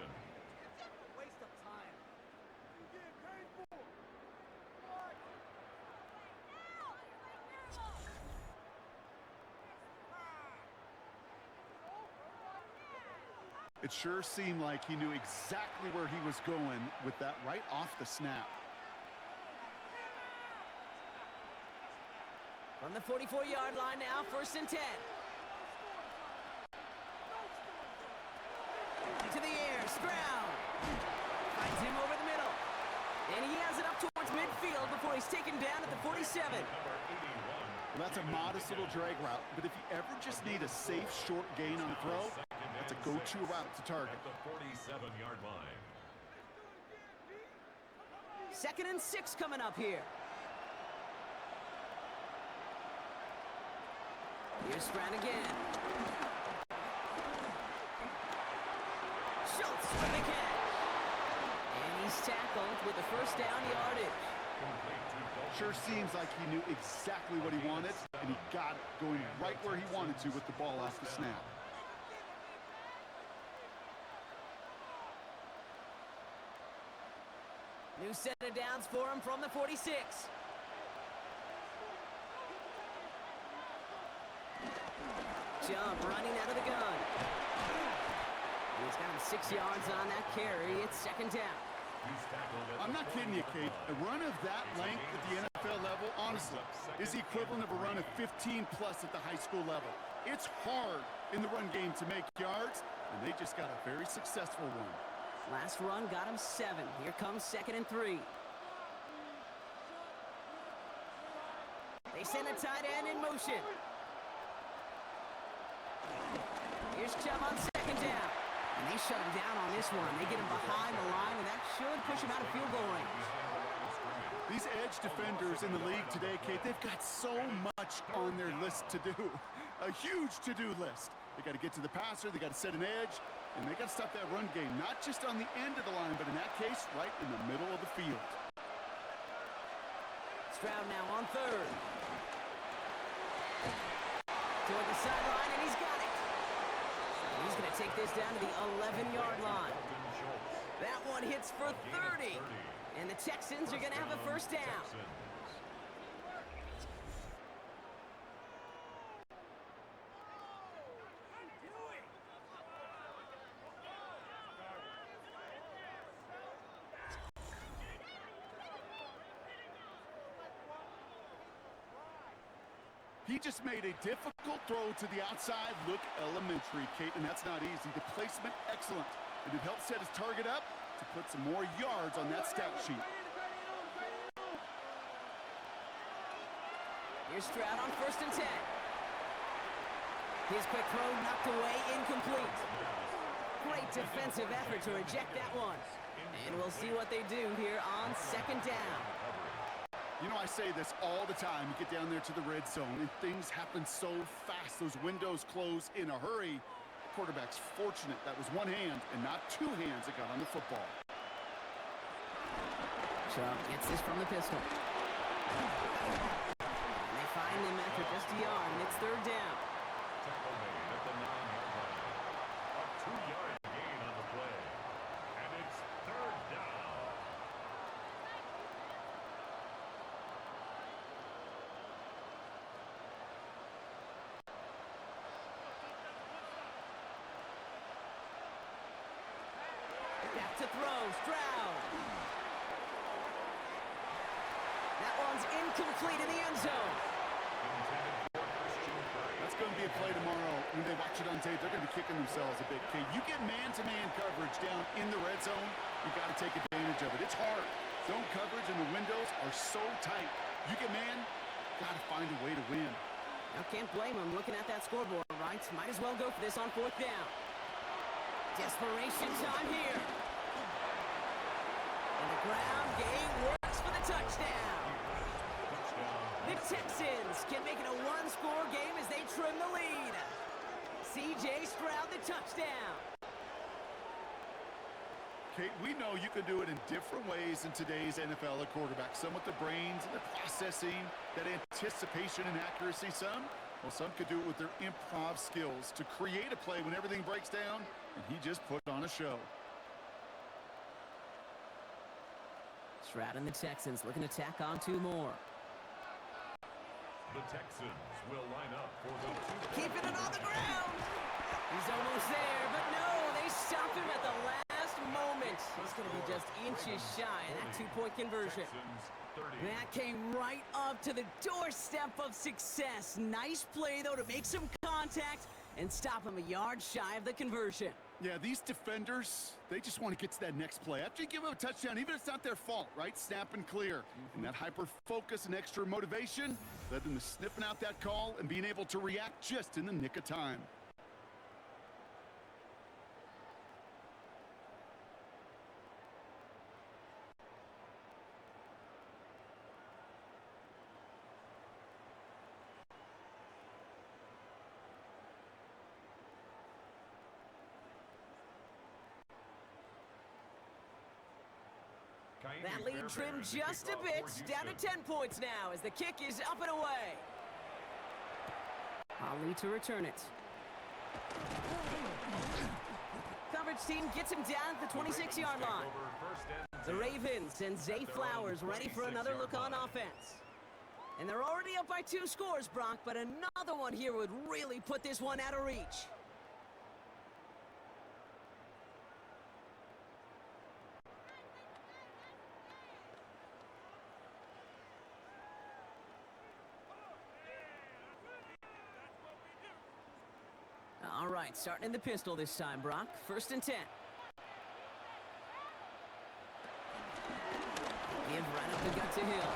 It sure seemed like he knew exactly where he was going with that right off the snap. From the 44-yard line now, 1st and 10. To the air, Stroud. Finds him over the middle. And he has it up towards midfield before he's taken down at the 47. Well, that's a modest little drag route, but if you ever just need a safe, short gain on a throw, that's a go-to route to target. At the 47-yard line. 2nd and 6 coming up here. Here's Stroud again. Schultz with the catch. And he's tackled with the first down yardage. Sure seems like he knew exactly what he wanted, and he got it, going right where he wanted to with the ball off the snap. New set of downs for him from the 46. Jump running out of the gun. He's got him 6 yards on that carry. It's 2nd down. I'm not kidding you, Kate. A run of that length at the NFL level, honestly, is the equivalent of a run of 15-plus at the high school level. It's hard in the run game to make yards, and they just got a very successful one. Last run got him 7. Here comes 2nd and 3. They send a tight end in motion. Here's Chubb on 2nd down. And they shut him down on this one. They get him behind the line, and that should push him out of field goal range. These edge defenders in the league today, Kate, they've got so much on their list to do. A huge to-do list. They got to get to the passer, they got to set an edge, and they got to stop that run game, not just on the end of the line, but in that case, right in the middle of the field. Stroud now on 3rd. Toward the sideline, and he's got it. And he's going to take this down to the 11-yard line. That one hits for 30. And the Texans are going to have a first down. He just made a difficult throw to the outside. Look elementary, Kate, and that's not easy. The placement, excellent. And it helped set his target up to put some more yards on that stat sheet. Here's Stroud on 1st and 10. His quick throw knocked away, incomplete. Great defensive effort to reject that one. And we'll see what they do here on 2nd down. You know, I say this all the time. You get down there to the red zone, and things happen so fast. Those windows close in a hurry. The quarterback's fortunate that was one hand and not 2 hands that got on the football. Chubb gets this from the pistol. And they find him after just a yard, and it's 3rd down. Tackle made at the 9-yard line. A 2-yard gain on the play. And it's 3rd down. Back to throw, Stroud. That one's incomplete in the end zone. That's going to be a play tomorrow. When they watch it on tape, they're going to be kicking themselves a bit. Okay, you get man-to-man coverage down in the red zone, you got to take advantage of it. It's hard. Zone coverage and the windows are so tight. You get man, got to find a way to win. Now can't blame him looking at that scoreboard, right? Might as well go for this on 4th down. Desperation time here. And the ground game works for the touchdown. The Texans can make it a one-score game as they trim the lead. C.J. Stroud the touchdown. Kate, we know you can do it in different ways in today's NFL at quarterback. Some with the brains and the processing, that anticipation and accuracy. Some could do it with their improv skills to create a play when everything breaks down, and he just put on a show. Stroud and the Texans looking to tack on 2 more. The Texans will line up for the 2-point Keeping it on the ground. He's almost there, but no, they stop him at the last moment. He's going to be just inches shy of that 2-point conversion. That came right up to the doorstep of success. Nice play, though, to make some contact and stop him a yard shy of the conversion. Yeah, these defenders, they just want to get to that next play. After you give them a touchdown, even if it's not their fault, right? Snap and clear. And that hyper-focus and extra motivation led them to sniffing out that call and being able to react just in the nick of time. That lead trimmed just a bit, down to 10 points now as the kick is up and away. Ali to return it. Coverage team gets him down at the 26-yard line. The Ravens send Zay Flowers ready for another look on offense. And they're already up by 2 scores, Brock, but another one here would really put this one out of reach. All right, starting in the pistol this time, Brock. 1st and 10. Give right up the gut to Hill.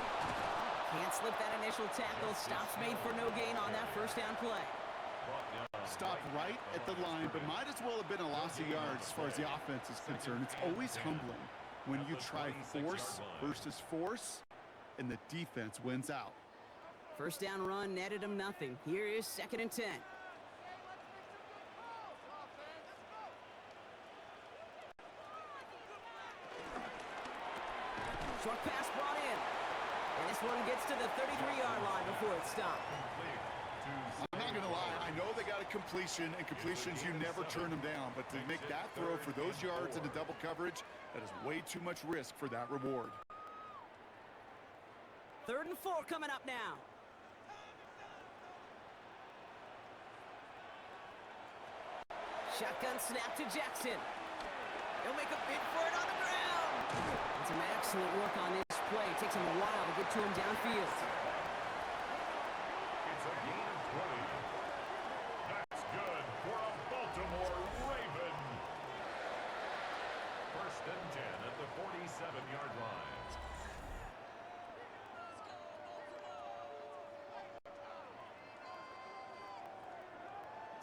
Can't slip that initial tackle. Stops made for no gain on that 1st down play. Stop right at the line, but might as well have been a loss of yards as far as the offense is concerned. It's always humbling when you try force versus force, and the defense wins out. 1st down run netted him nothing. Here is 2nd and 10. Short pass brought in. And this one gets to the 33-yard line before it's stopped. I'm not going to lie. I know they got a completion, and completions, you never turn them down. But to make that throw for those yards into double coverage, that is way too much risk for that reward. 3rd and 4 coming up now. Shotgun snap to Jackson. He'll make a bid for it on the ground. And some excellent work on this play. It takes him a while to get to him downfield. It's a gain of 20. That's good for a Baltimore Raven. 1st and 10 at the 47-yard line.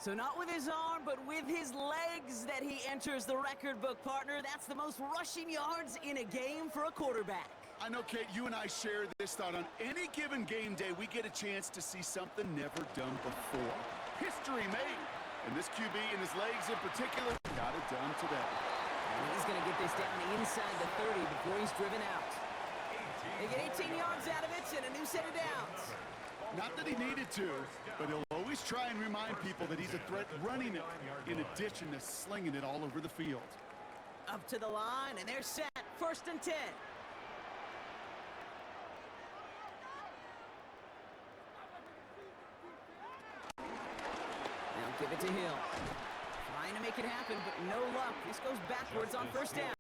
So not with his arm, but with his legs that he enters the record book, partner. That's the most rushing yards in a game for a quarterback. I know, Kate, you and I share this thought. On any given game day, we get a chance to see something never done before. History made. And this QB and his legs in particular got it done today. And he's going to get this down inside the 30 before he's driven out. They get 18 yards out of it and a new set of downs. Not that he needed to, but he'll always try and remind people that he's a threat running it, in addition to slinging it all over the field. Up to the line, and they're set. 1st and 10. Now give it to Hill. Trying to make it happen, but no luck. This goes backwards on 1st down.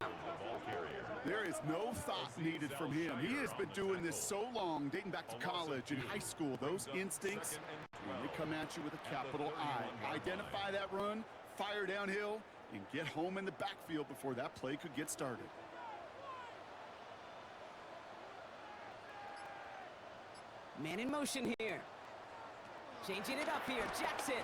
There is no thought needed from him. He has been doing this so long, dating back to college and high school. Those instincts, when they come at you with a capital I. Identify that run, fire downhill, and get home in the backfield before that play could get started. Man in motion here. Changing it up here, Jackson.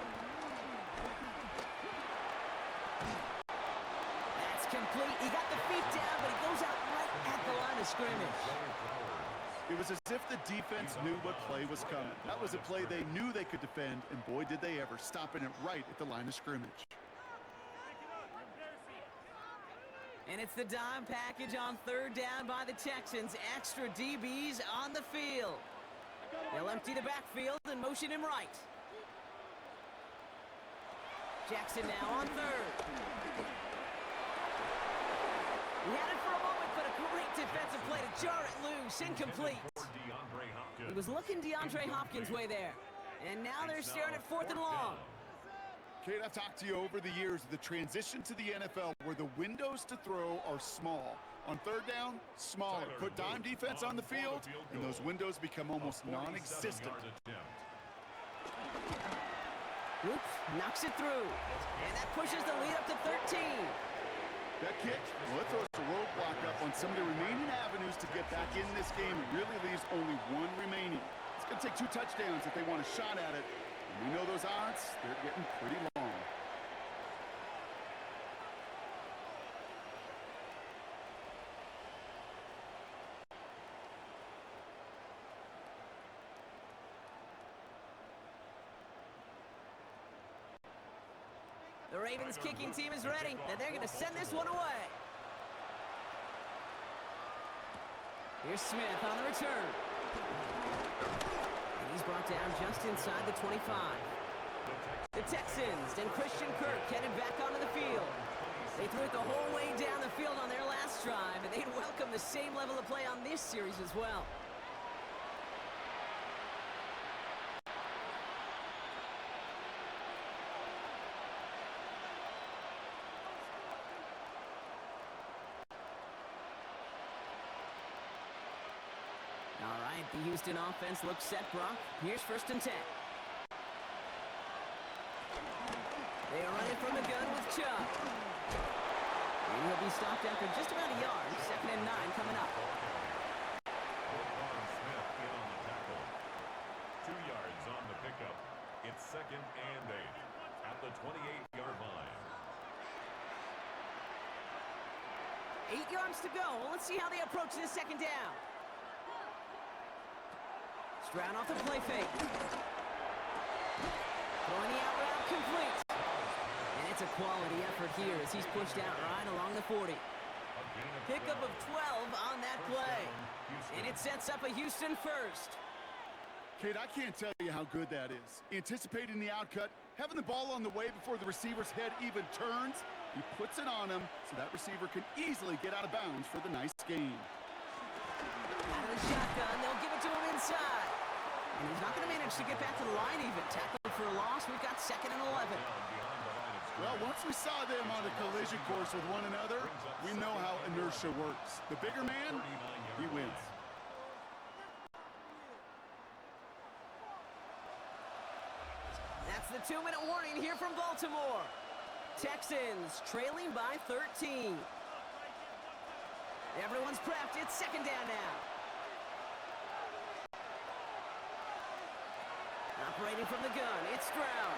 That's complete. He got the feet down, but he goes out right at the line of scrimmage. It was as if the defense knew what play was coming. That was a play they knew they could defend, and boy, did they ever, stopping it right at the line of scrimmage. And it's the dime package on third down by the Texans. Extra DBs on the field. They'll empty the backfield and motion him right. Jackson now on third. He had it for a moment, but a great defensive play to jar it loose. Incomplete. He was looking DeAndre Hopkins' way there. And now they're staring at 4th and long. Kate, I've talked to you over the years of the transition to the NFL where the windows to throw are small. On third down, smaller. Put dime defense on the field, and those windows become almost non-existent. Oops, knocks it through. And that pushes the lead up to 13. That kick, well, it throws a roadblock up on some of the remaining avenues to get back in this game. It really leaves only one remaining. It's going to take 2 touchdowns if they want a shot at it. And we know those odds, they're getting pretty long. The Ravens kicking team is ready, and they're going to send this one away. Here's Smith on the return. And he's brought down just inside the 25. The Texans and Christian Kirk headed back onto the field. They threw it the whole way down the field on their last drive, and they'd welcome the same level of play on this series as well. All right, the Houston offense looks set, Brock. Here's 1st and 10. They are running from the gun with Chubb. And he'll be stopped after just about a yard. 2nd and 9 coming up. Smith in on the tackle. 2 yards on the pickup. It's 2nd and 8 at the 28-yard line. 8 yards to go. Well, let's see how they approach this 2nd down. Stroud off the play fake. Throwing the out route complete. And it's a quality effort here as he's pushed out right along the 40. Pickup of 12 on that play. And it sets up a Houston first. Kate, I can't tell you how good that is. Anticipating the outcut, having the ball on the way before the receiver's head even turns, he puts it on him so that receiver can easily get out of bounds for the nice gain. Out of the shotgun, they'll give it to him inside. And he's not going to manage to get back to the line even. Tackled for a loss, we've got 2nd and 11. Well, once we saw them on a collision course with one another, we know how inertia works. The bigger man, he wins. That's the 2-minute warning here from Baltimore. Texans trailing by 13. Everyone's prepped. It's 2nd down now. Operating from the gun, it's Stroud.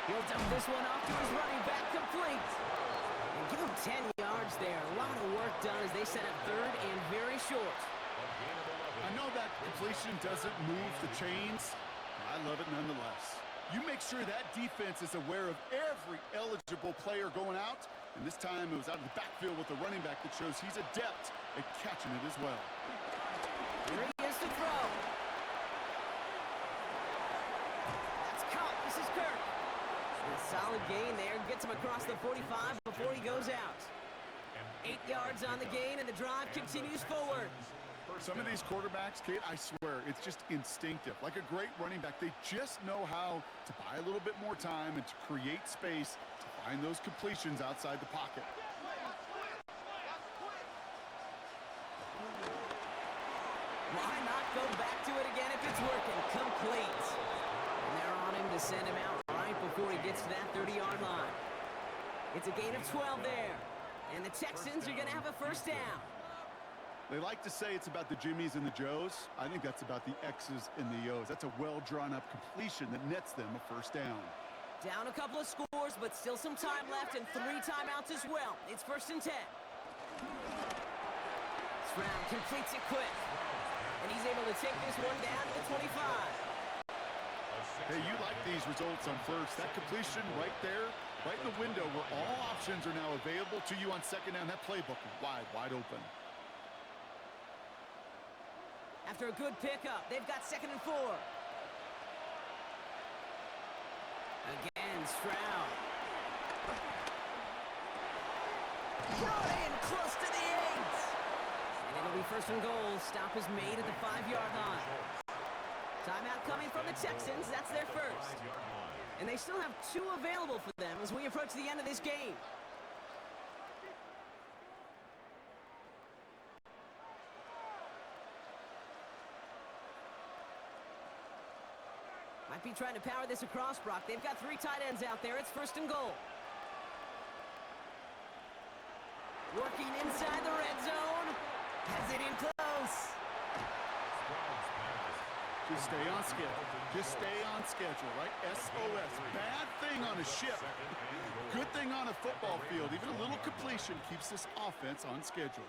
He'll dump this one off to his running back, complete. And give him 10 yards there. A lot of work done as they set up 3rd and very short. I know that completion doesn't move the chains. I love it nonetheless. You make sure that defense is aware of every eligible player going out. And this time it was out of the backfield with a running back that shows he's adept at catching it as well. Here he is to throw. That's caught. This is Kirk. A solid gain there. Gets him across the 45 before he goes out. 8 yards on the gain, and the drive continues forward. Some of these quarterbacks, Kate, I swear, it's just instinctive. Like a great running back, they just know how to buy a little bit more time and to create space to find those completions outside the pocket. Why not go back to it again if it's working? Complete. And they're on him to send him out right before he gets to that 30-yard line. It's a gain of 12 there. And the Texans are going to have a 1st down. They like to say it's about the Jimmies and the Joes. I think that's about the X's and the O's. That's a well-drawn-up completion that nets them a 1st down. Down a couple of scores, but still some time left and 3 timeouts as well. It's 1st and 10. Stroud completes it quick. And he's able to take this one down to the 25. Hey, you like these results on first. That completion right there, right in the window where all options are now available to you on second down. That playbook is wide open. After a good pickup, they've got 2nd and 4. Again, Stroud. Brought in close to the 8. And it'll be 1st and goal. Stop is made at the 5-yard line. Timeout coming from the Texans. That's their first. And they still have 2 available for them as we approach the end of this game. Might be trying to power this across, Brock. They've got 3 tight ends out there. It's 1st and goal. Working inside the red zone. Has it in close. Just stay on schedule. Just stay on schedule, right? SOS. Bad thing on a ship. Good thing on a football field. Even a little completion keeps this offense on schedule.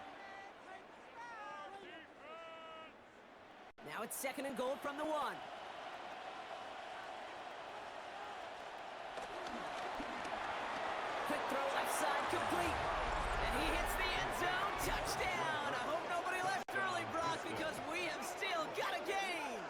Now it's 2nd and goal from the 1. Quick throw left side complete. And he hits the end zone. Touchdown. I hope nobody left early, Brock, because we have still got a game.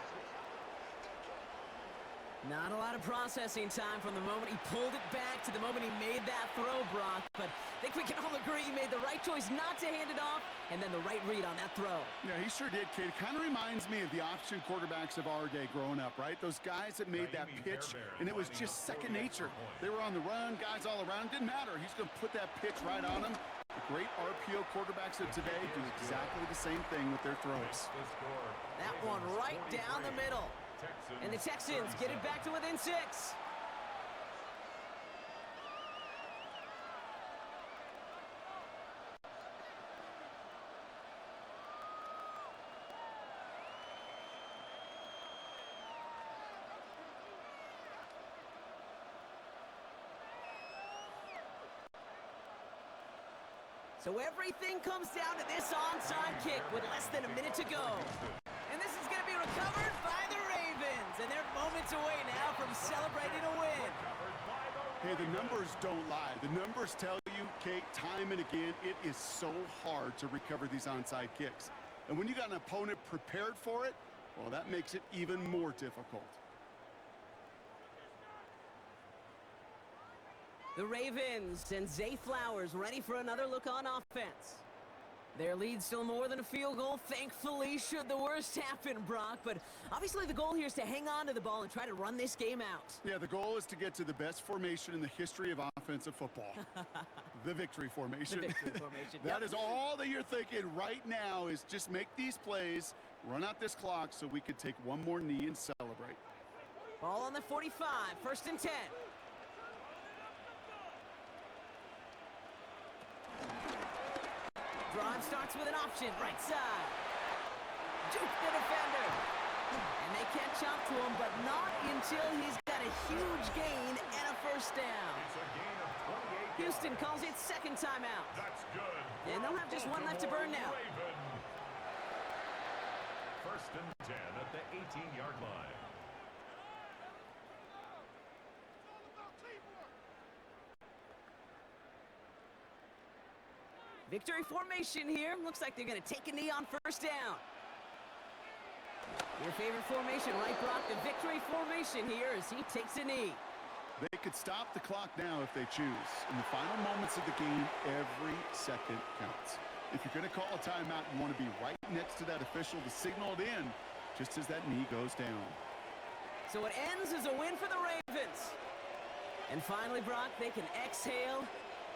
Not a lot of processing time from the moment he pulled it back to the moment he made that throw, Brock. But I think we can all agree he made the right choice not to hand it off and then the right read on that throw. Yeah, he sure did, kid. Kind of reminds me of the option quarterbacks of our day growing up, right? Those guys that made that pitch, and it was just second nature. They were on the run, guys all around. Didn't matter. He's going to put that pitch right on them. The great RPO quarterbacks of today do exactly the same thing with their throws. That one right down the middle. And the Texans get it back to within 6. So everything comes down to this onside kick with less than a minute to go. And this is going to be recovered by the Ravens. And they're moments away now from celebrating a win. Hey, the numbers don't lie. The numbers tell you, Kate, time and again, it is so hard to recover these onside kicks. And when you got an opponent prepared for it, well, that makes it even more difficult. The Ravens send Zay Flowers ready for another look on offense. Their lead still more than a field goal, thankfully, should the worst happen, Brock. But obviously the goal here is to hang on to the ball and try to run this game out. Yeah, the goal is to get to the best formation in the history of offensive football. The victory formation. The victory formation. That is all that you're thinking right now is just make these plays, run out this clock so we could take one more knee and celebrate. Ball on the 45, 1st and 10. Drive starts with an option, right side. Juke the defender. And they catch up to him, but not until he's got a huge gain and a 1st down. Houston calls it 2nd timeout. That's good. And they'll have just one left to burn now. 1st and 10 at the 18-yard line. Victory formation here. Looks like they're going to take a knee on 1st down. Your favorite formation, right, Brock? The victory formation here as he takes a knee. They could stop the clock now if they choose. In the final moments of the game, every second counts. If you're going to call a timeout, you want to be right next to that official to signal it in just as that knee goes down. So it ends as a win for the Ravens. And finally, Brock, they can exhale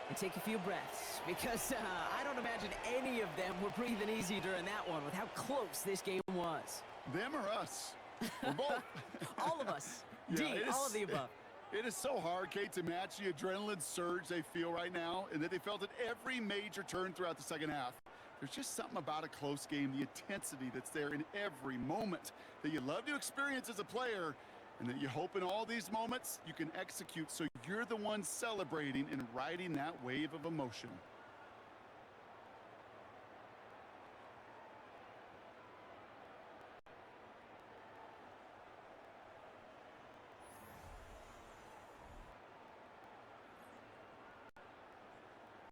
and take a few breaths because I don't imagine any of them were breathing easy during that one with how close this game was. Them or us? We're both. All of us. Yeah, all of the above. It is so hard, Kate, to match the adrenaline surge they feel right now and that they felt at every major turn throughout the second half. There's just something about a close game, the intensity that's there in every moment that you love to experience as a player, and that you hope in all these moments you can execute so you're the one celebrating and riding that wave of emotion.